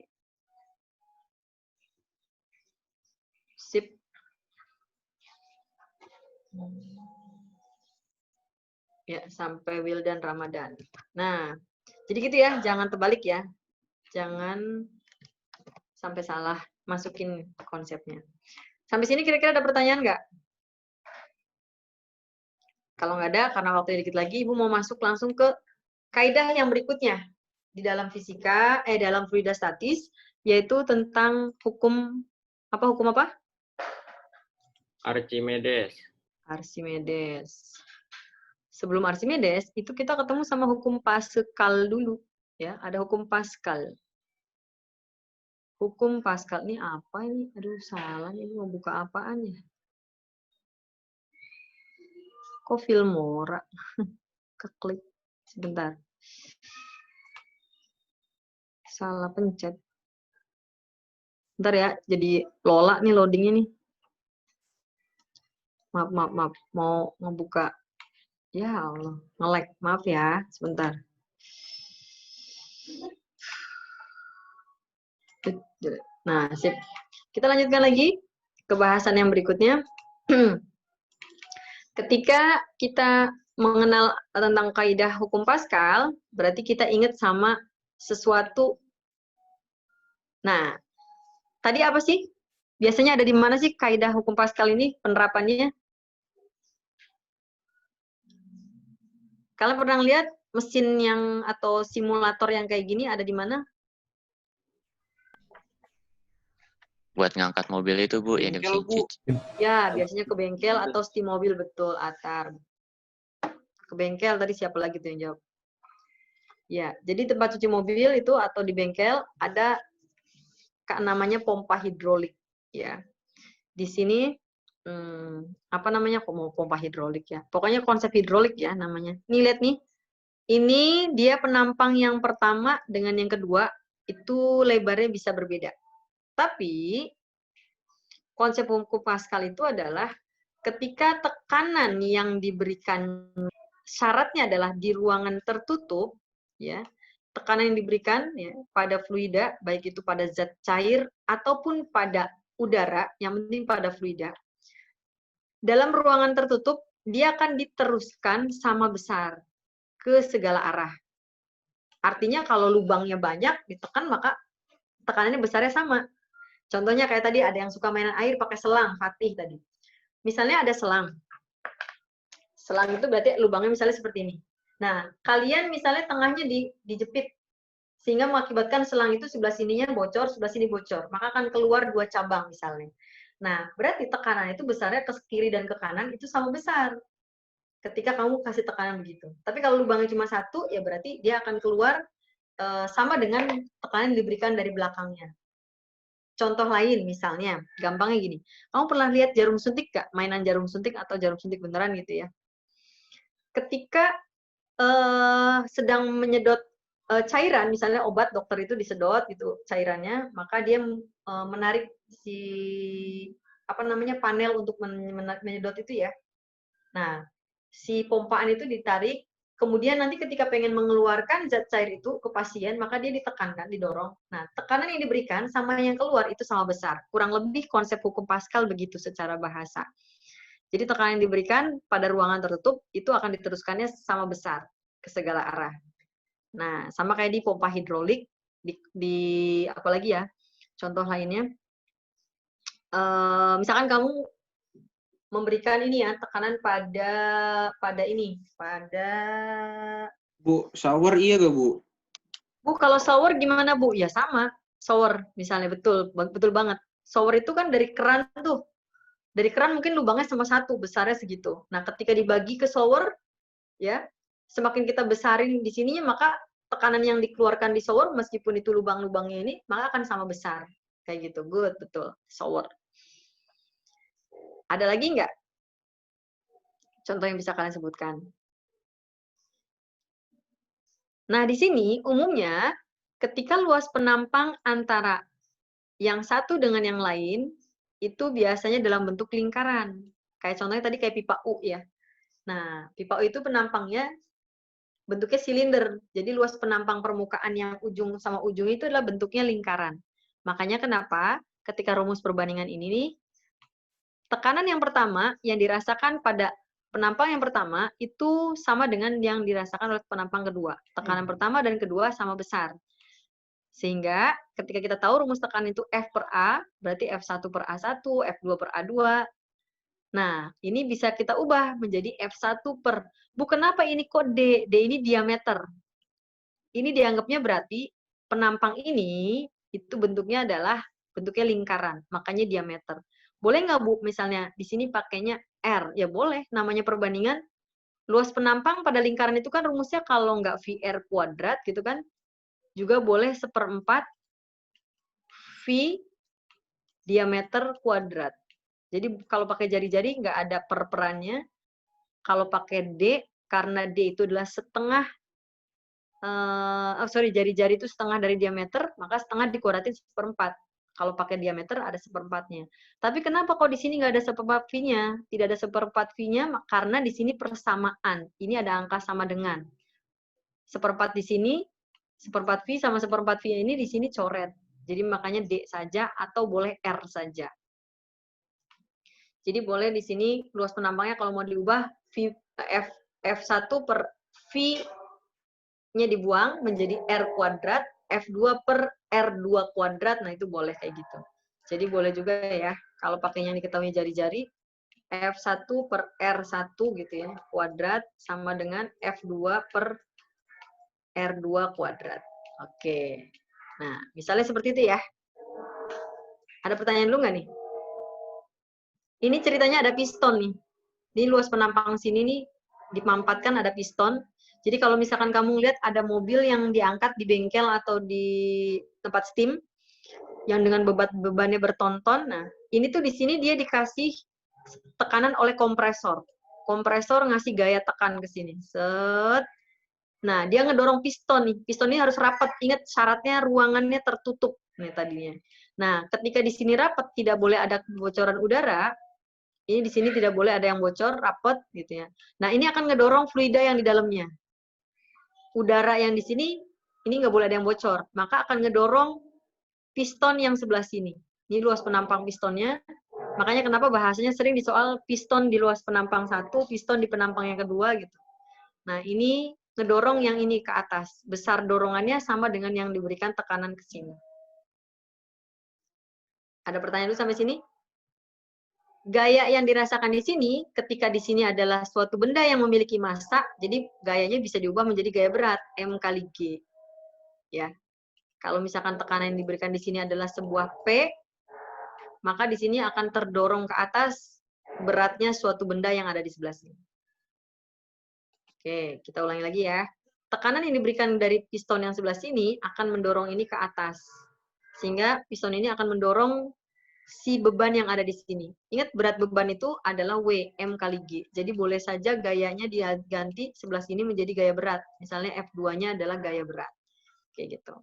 Sip. Ya, sampai Wildan Ramadan. Nah, jadi gitu ya, jangan terbalik ya. Jangan sampai salah masukin konsepnya. Sampai sini kira-kira ada pertanyaan nggak? Kalau nggak ada, karena waktunya dikit lagi, Ibu mau masuk langsung ke kaidah yang berikutnya di dalam fisika, dalam fluida statis, yaitu tentang hukum apa? Archimedes. Archimedes. Sebelum Archimedes, itu kita ketemu sama hukum Pascal dulu. Ya, ada hukum Pascal. Hukum Pascal ini apa ini? Aduh, salah ini mau buka apaan ya? Kok Filmora? Keklik. Sebentar. Salah pencet. Bentar ya, jadi Lola nih loadingnya nih. Maaf. Mau ngebuka. Ya Allah, nge-lag. Maaf ya, sebentar. Nah, sip. Kita lanjutkan lagi ke bahasan yang berikutnya. Ketika kita mengenal tentang kaidah hukum Pascal, berarti kita ingat sama sesuatu. Nah, tadi apa sih? Biasanya ada di mana sih kaidah hukum Pascal ini penerapannya? Kalian pernah lihat mesin yang atau simulator yang kayak gini ada di mana? Buat ngangkat mobil itu, Bu, yang di mesin cuci. Ya, biasanya ke bengkel atau steam mobil, betul, Atar. Ke bengkel, tadi siapa lagi tuh yang jawab? Ya, jadi tempat cuci mobil itu atau di bengkel ada namanya pompa hidrolik. Ya, di sini apa namanya? Kok mau pompa hidrolik ya? Pokoknya konsep hidrolik ya namanya. Nih lihat nih, ini dia penampang yang pertama dengan yang kedua itu lebarnya bisa berbeda. Tapi konsep hukum Pascal itu adalah ketika tekanan yang diberikan syaratnya adalah di ruangan tertutup, ya, tekanan yang diberikan ya pada fluida baik itu pada zat cair ataupun pada udara, yang penting pada fluida, dalam ruangan tertutup, dia akan diteruskan sama besar ke segala arah. Artinya kalau lubangnya banyak, ditekan, maka tekanannya besarnya sama. Contohnya kayak tadi, ada yang suka mainan air pakai selang, Fatih tadi. Misalnya ada selang. Selang itu berarti lubangnya misalnya seperti ini. Nah, kalian misalnya tengahnya dijepit, sehingga mengakibatkan selang itu sebelah sininya bocor, sebelah sini bocor. Maka akan keluar 2 cabang misalnya. Nah, berarti tekanan itu besarnya ke kiri dan ke kanan itu sama besar. Ketika kamu kasih tekanan begitu. Tapi kalau lubangnya cuma 1, ya berarti dia akan keluar sama dengan tekanan yang diberikan dari belakangnya. Contoh lain misalnya, gampangnya gini. Kamu pernah lihat jarum suntik nggak? Mainan jarum suntik atau jarum suntik beneran gitu ya. Ketika sedang menyedot cairan, misalnya obat dokter itu disedot gitu cairannya, maka dia menarik si panel untuk menyedot itu ya. Nah, si pompaan itu ditarik, kemudian nanti ketika pengen mengeluarkan zat cair itu ke pasien, maka dia ditekankan, didorong. Nah, tekanan yang diberikan sama yang keluar itu sama besar. Kurang lebih konsep hukum Pascal begitu secara bahasa. Jadi tekanan yang diberikan pada ruangan tertutup itu akan diteruskannya sama besar ke segala arah. Nah, sama kayak di pompa hidrolik, di apa lagi ya? Contoh lainnya, misalkan kamu memberikan ini ya, tekanan pada Bu, shower iya gak, Bu? Bu, kalau shower gimana, Bu? Ya sama. Shower misalnya, betul banget. Shower itu kan dari keran tuh. Dari keran mungkin lubangnya sama 1, besarnya segitu. Nah, ketika dibagi ke shower, ya, semakin kita besarin di sininya, maka tekanan yang dikeluarkan di shower, meskipun itu lubang-lubangnya ini, maka akan sama besar. Kayak gitu, good, betul. Shower. Ada lagi nggak? Contoh yang bisa kalian sebutkan. Nah, di sini umumnya ketika luas penampang antara yang satu dengan yang lain, itu biasanya dalam bentuk lingkaran. Kayak contohnya tadi kayak pipa U ya. Nah, pipa U itu penampangnya bentuknya silinder. Jadi luas penampang permukaan yang ujung sama ujung itu adalah bentuknya lingkaran. Makanya kenapa ketika rumus perbandingan ini nih, tekanan yang pertama yang dirasakan pada penampang yang pertama itu sama dengan yang dirasakan oleh penampang kedua. Tekanan pertama dan kedua sama besar. Sehingga ketika kita tahu rumus tekanan itu F per A, berarti F1 per A1, F2 per A2. Nah, ini bisa kita ubah menjadi F1 per... Bu, kenapa ini kok D? D ini diameter. Ini dianggapnya berarti penampang ini itu bentuknya adalah bentuknya lingkaran, makanya diameter. Boleh nggak, Bu, misalnya di sini pakainya R? Ya boleh, namanya perbandingan. Luas penampang pada lingkaran itu kan rumusnya kalau nggak VR kuadrat gitu kan, juga boleh 1/4 V diameter kuadrat. Jadi kalau pakai jari-jari nggak ada per-perannya. Kalau pakai D, karena D itu adalah setengah, jari-jari itu setengah dari diameter, maka setengah dikuadratin 1/4. Kalau pakai diameter ada 1/4-nya. Tapi kenapa kok di sini nggak ada 1/4 V-nya? Tidak ada 1/4 V-nya karena di sini persamaan. Ini ada angka sama dengan. 1/4 di sini, 1/4 V sama 1/4 V ini di sini coret. Jadi makanya D saja atau boleh R saja. Jadi boleh di sini luas penampangnya kalau mau diubah F1 per V-nya dibuang menjadi R kuadrat, F2 per R2 kuadrat, nah itu boleh kayak gitu. Jadi boleh juga ya, kalau pakai yang diketahui jari-jari, F1 per R1 gitu ya, kuadrat, sama dengan F2 per R2 kuadrat. Oke. Nah, misalnya seperti itu ya. Ada pertanyaan dulu nggak nih? Ini ceritanya ada piston nih. Ini luas penampang sini nih, dimampatkan ada piston. Jadi kalau misalkan kamu lihat ada mobil yang diangkat di bengkel atau di tempat steam, yang dengan bebannya berton-ton, nah ini tuh di sini dia dikasih tekanan oleh kompresor. Kompresor ngasih gaya tekan ke sini. Set. Nah, dia ngedorong piston nih. Piston ini harus rapat. Ingat syaratnya ruangannya tertutup nih tadinya. Nah, ketika di sini rapat tidak boleh ada kebocoran udara. Ini di sini tidak boleh ada yang bocor, rapat gitu ya. Nah, ini akan ngedorong fluida yang di dalamnya. Udara yang di sini ini nggak boleh ada yang bocor, maka akan ngedorong piston yang sebelah sini. Ini luas penampang pistonnya. Makanya kenapa bahasanya sering di soal piston di luas penampang 1, piston di penampang yang kedua gitu. Nah, ini ngedorong yang ini ke atas. Besar dorongannya sama dengan yang diberikan tekanan ke sini. Ada pertanyaan dulu sampai sini? Gaya yang dirasakan di sini, ketika di sini adalah suatu benda yang memiliki massa, jadi gayanya bisa diubah menjadi gaya berat, M kali G. Ya. Kalau misalkan tekanan yang diberikan di sini adalah sebuah P, maka di sini akan terdorong ke atas beratnya suatu benda yang ada di sebelah sini. Oke, kita ulangi lagi ya. Tekanan yang diberikan dari piston yang sebelah sini akan mendorong ini ke atas. Sehingga piston ini akan mendorong si beban yang ada di sini. Ingat, berat beban itu adalah W, M kali G. Jadi boleh saja gayanya diganti sebelah sini menjadi gaya berat. Misalnya F2-nya adalah gaya berat. Kayak gitu.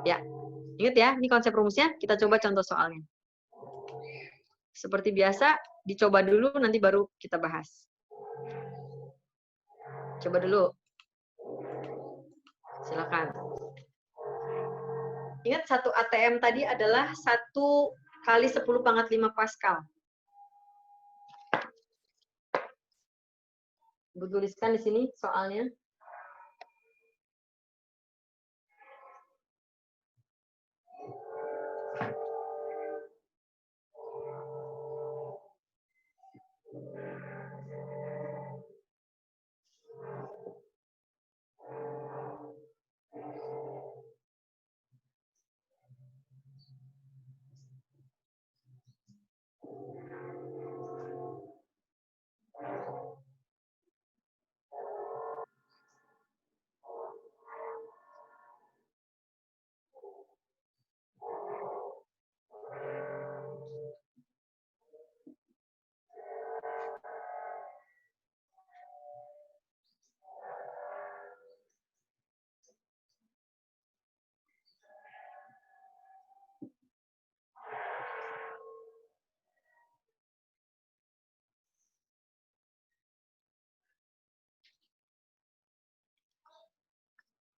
Ya, ingat ya, ini konsep rumusnya. Kita coba contoh soalnya. Seperti biasa, dicoba dulu, nanti baru kita bahas. Coba dulu. Silakan. Ingat, satu ATM tadi adalah 1 kali 10⁵ Pascal. Ibu tuliskan di sini soalnya.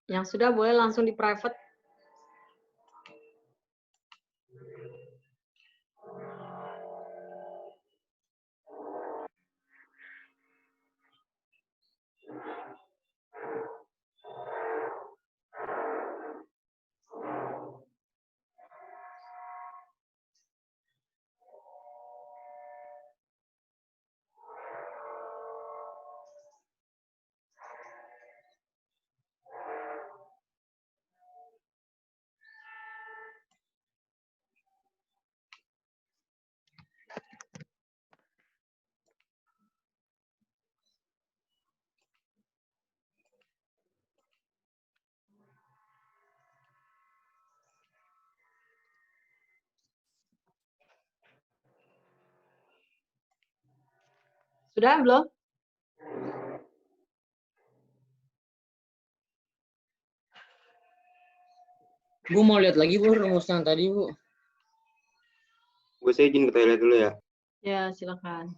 Yang sudah boleh langsung di private. Sudah belum? Bu mau lihat lagi Bu rumus yang tadi Bu. Saya izin ke toilet dulu ya. Ya, silakan.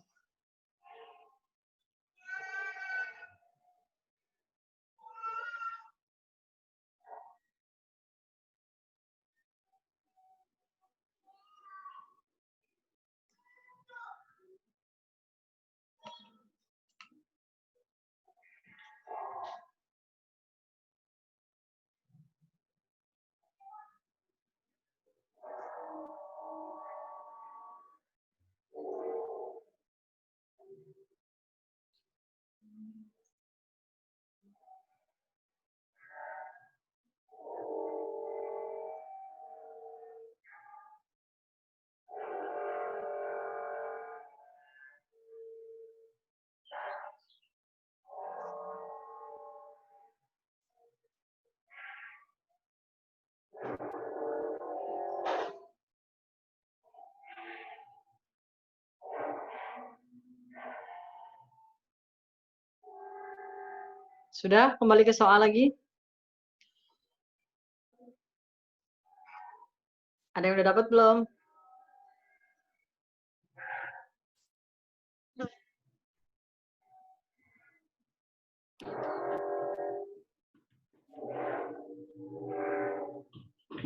Sudah, kembali ke soal lagi. Ada yang udah dapat belum?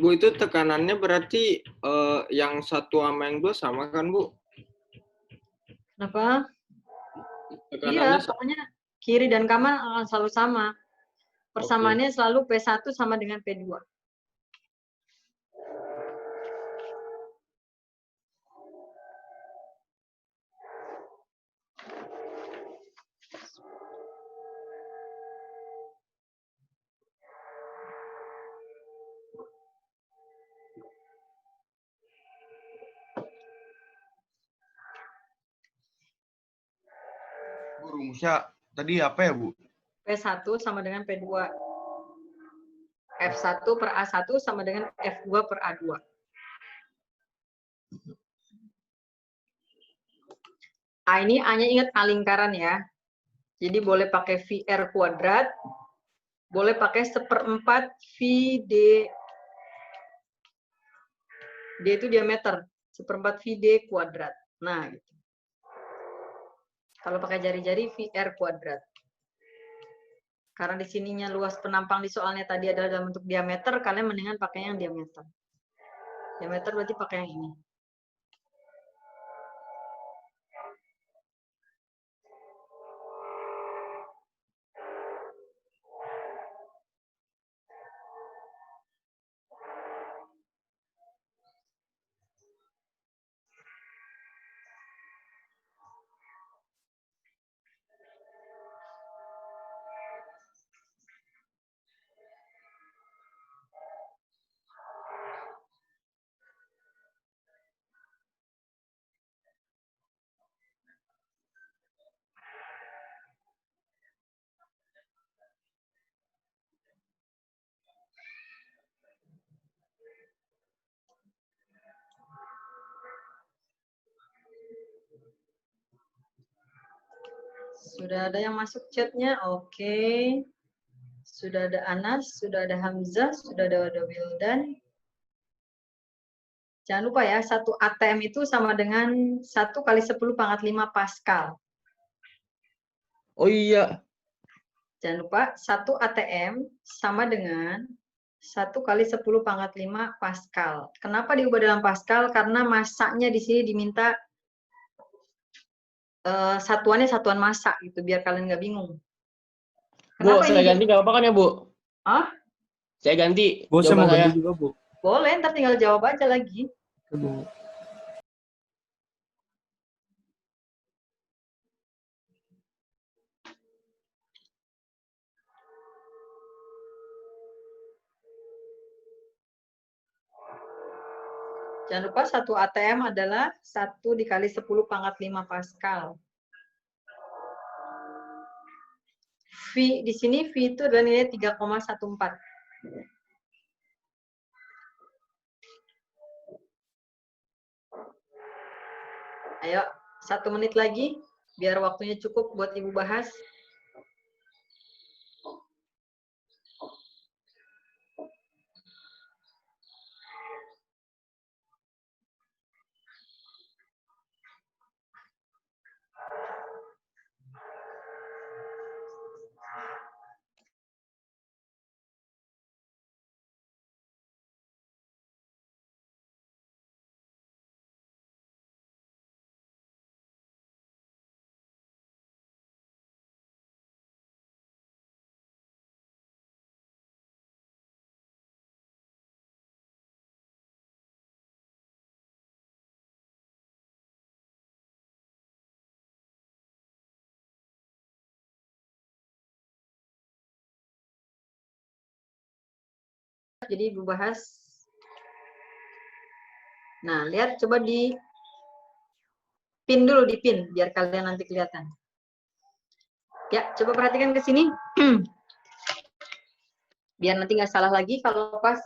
Bu, itu tekanannya berarti yang 1 sama yang 2 sama kan, Bu? Kenapa? Tekanannya Iya, pokoknya kiri dan kanan akan selalu sama. Persamaannya selalu P1 sama dengan P2. Bu, rumusnya tadi apa ya, Bu? P1 sama dengan P2. F1 per A1 sama dengan F2 per A2. A ini A-nya ingat A lingkaran ya. Jadi boleh pakai VR kuadrat, boleh pakai 1/4 VD. D itu diameter, 1/4 VD kuadrat. Nah, gitu. Kalau pakai jari-jari VR kuadrat. Karena di sininya luas penampang di soalnya tadi adalah dalam bentuk diameter, kalian mendingan pakai yang diameter. Diameter berarti pakai yang ini. Sudah ada yang masuk chatnya? Oke. Sudah ada Anas, sudah ada Hamzah, sudah ada Wildan. Jangan lupa ya, 1 ATM itu sama dengan 1 kali 10⁵ Pascal. Oh iya. Jangan lupa, 1 ATM sama dengan 1 kali 10⁵ Pascal. Kenapa diubah dalam Pascal? Karena masanya di sini diminta satuannya satuan massa gitu, biar kalian nggak bingung. Bu, saya ganti nggak apa-apa kan ya, Bu? Hah? Saya ganti Bu, saya mau jawaban saya. ganti juga, Bu. Boleh, ntar tinggal jawab aja lagi. Bu. Jangan lupa 1 ATM adalah 1 dikali 10⁵ Pascal. V di sini V itu adalah nilai 3,14. Ayo, 1 menit lagi, biar waktunya cukup buat Ibu bahas. Jadi Ibu bahas. Nah, lihat coba di pin dulu, di pin biar kalian nanti kelihatan. Ya, coba perhatikan ke sini. Biar nanti nggak salah lagi kalau pas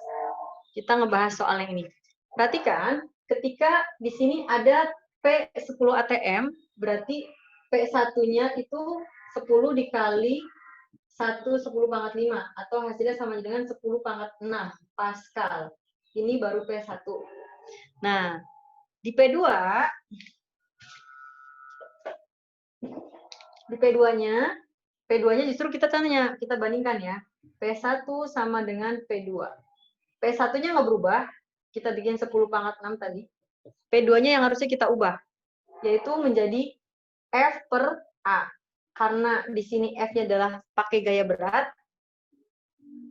kita ngebahas soal yang ini. Perhatikan, ketika di sini ada P10 ATM, berarti P1-nya itu 10 dikali 1 10⁵ atau hasilnya sama dengan 10⁶ Pascal. Ini baru P1. Nah, di P2 P2-nya justru kita tanya, kita bandingkan ya. P1 sama dengan P2. P1-nya nggak berubah, kita bikin 10 pangkat 6 tadi. P2-nya yang harusnya kita ubah, yaitu menjadi F per A. Karena di sini F-nya adalah pakai gaya berat,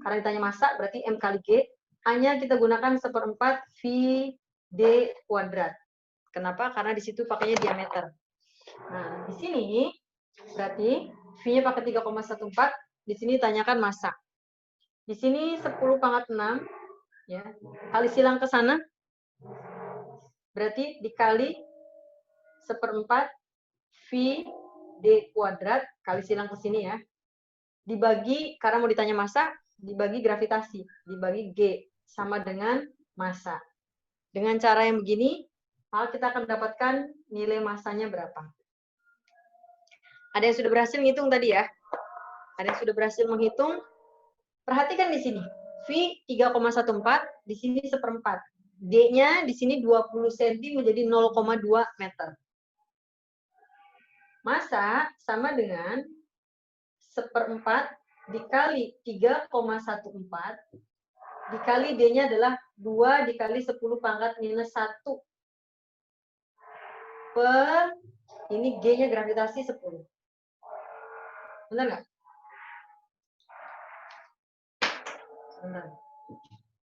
karena ditanya massa, berarti M kali G. A-nya kita gunakan 1/4 VD kuadrat. Kenapa? Karena di situ pakainya diameter. Nah, di sini berarti V-nya pakai 3,14, di sini tanyakan massa. Di sini 10 pangkat 6, ya, kali silang ke sana, berarti dikali 1/4 VD kuadrat, kali silang ke sini ya, dibagi, karena mau ditanya massa, dibagi gravitasi, dibagi G, sama dengan massa. Dengan cara yang begini, kita akan mendapatkan nilai massanya berapa. Ada yang sudah berhasil menghitung tadi ya? Ada yang sudah berhasil menghitung? Perhatikan di sini. V 3,14, di sini 1/4. D-nya di sini 20 cm menjadi 0,2 meter. Massa sama dengan 1/4 dikali 3,14 dikali D-nya adalah 2 dikali 10 pangkat minus 1 per, ini G-nya gravitasi 10. Benar nggak? Benar.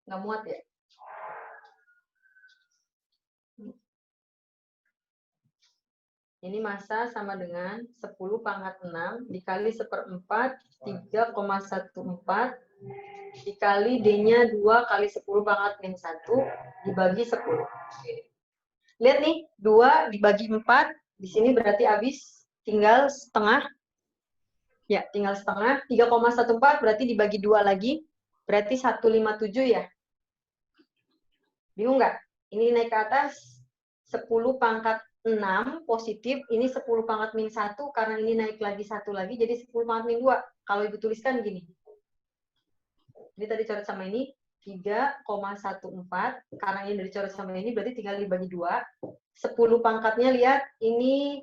Nggak muat ya? Ini massa sama dengan 10 pangkat 6 dikali 1/4 3,14 dikali D-nya 2 kali 10 pangkat minus 1 dibagi 10. Lihat nih, 2 dibagi 4, di sini berarti habis tinggal setengah. Ya, tinggal setengah. 3,14 berarti dibagi 2 lagi, berarti 157 ya. Bingung nggak? Ini naik ke atas 10 pangkat 6 positif, ini 10 pangkat min 1, karena ini naik lagi 1 lagi, jadi 10 pangkat min 2. Kalau Ibu tuliskan gini. Ini tadi coret sama ini, 3,14, karena ini dari coret sama ini, berarti tinggal dibagi 2. 10 pangkatnya lihat, ini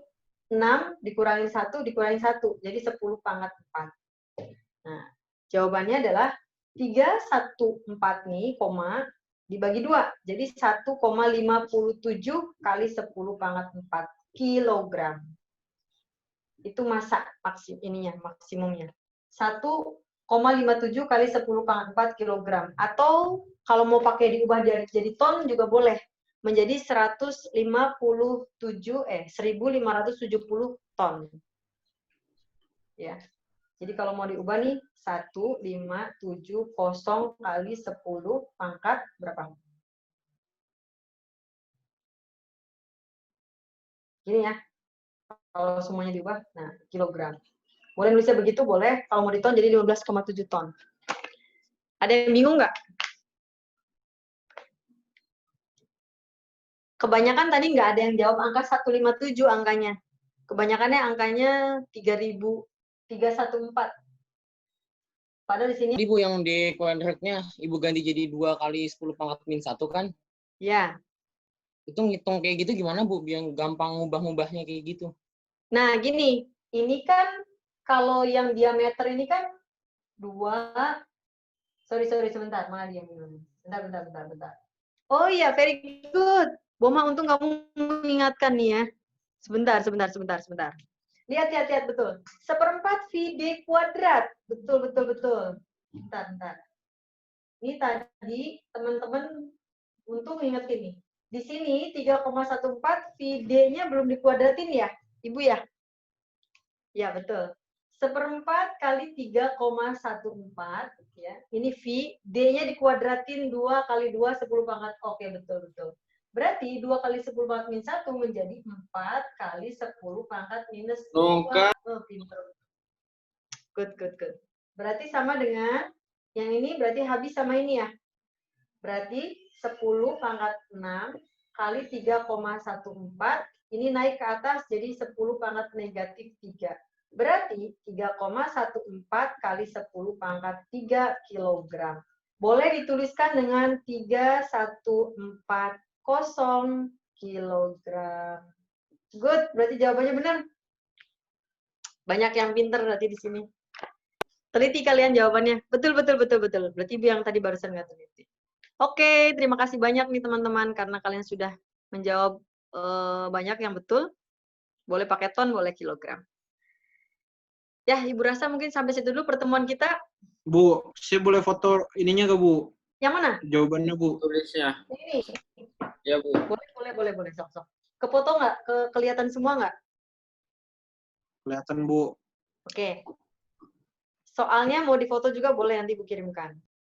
6 dikurangin 1, dikurangin 1, jadi 10 pangkat 4. Nah, jawabannya adalah 314 nih, koma, dibagi 2. Jadi 1,57 kali 10 pangkat 4 kilogram. Itu massa maksimumnya. 1,57 kali 10 pangkat 4 kilogram. Atau kalau mau pakai diubah jadi ton juga boleh. Menjadi 1.570 ton. Ya. Jadi kalau mau diubah nih, 1.570 kali 10 pangkat berapa? Gini ya. Kalau semuanya diubah, nah, kilogram. Boleh nulisnya begitu, boleh. Kalau mau diton, jadi 15,7 ton. Ada yang bingung nggak? Kebanyakan tadi nggak ada yang jawab angka 157 angkanya. Kebanyakannya angkanya 3.314. Padahal di sini Ibu yang di kuadratnya Ibu ganti jadi 2 kali 10 pangkat min 1 kan? ya. Itu ngitung kayak gitu gimana Bu? Biar gampang ngubah-ngubahnya kayak gitu. Nah, gini. Ini kan kalau yang diameter ini kan 2. Sorry, sebentar. Mana dia? Bentar. Oh iya, very good. Boma, untung kamu mengingatkan nih ya. Sebentar. Lihat, betul. 1/4 VD kuadrat. Betul. Bentar. Ini tadi teman-teman untung ingat ini. Di sini 3,14 VD-nya belum dikuadratin ya, Ibu ya? Ya, betul. 1/4 kali 3,14 ya. Ini V, D-nya dikuadratin 2 kali 2 10 pangkat. Oke, betul. Berarti 2 kali 10 pangkat min 1 menjadi 4 kali 10 pangkat minus 2. Oh, pinter. Good. Berarti sama dengan yang ini, berarti habis sama ini ya. Berarti 10 pangkat 6 kali 3,14, ini naik ke atas jadi 10 pangkat negatif 3. Berarti 3,14 kali 10 pangkat 3 kilogram. Boleh dituliskan dengan 3.140 kilogram. Good, berarti jawabannya benar. Banyak yang pinter berarti di sini. Teliti kalian jawabannya. Betul. Berarti Ibu yang tadi barusan nggak teliti. Oke, terima kasih banyak nih teman-teman karena kalian sudah menjawab banyak yang betul. Boleh pakai ton, boleh kilogram. Ya, Ibu rasa mungkin sampai situ dulu pertemuan kita. Bu, saya boleh foto ininya nggak, Bu? Yang mana? Jawabannya, Bu. Tulisnya. Ini. Ya, Bu. Boleh. Sok. Kefoto nggak? Kelihatan semua nggak? Kelihatan, Bu. Oke. Soalnya mau difoto juga boleh nanti Bu kirimkan.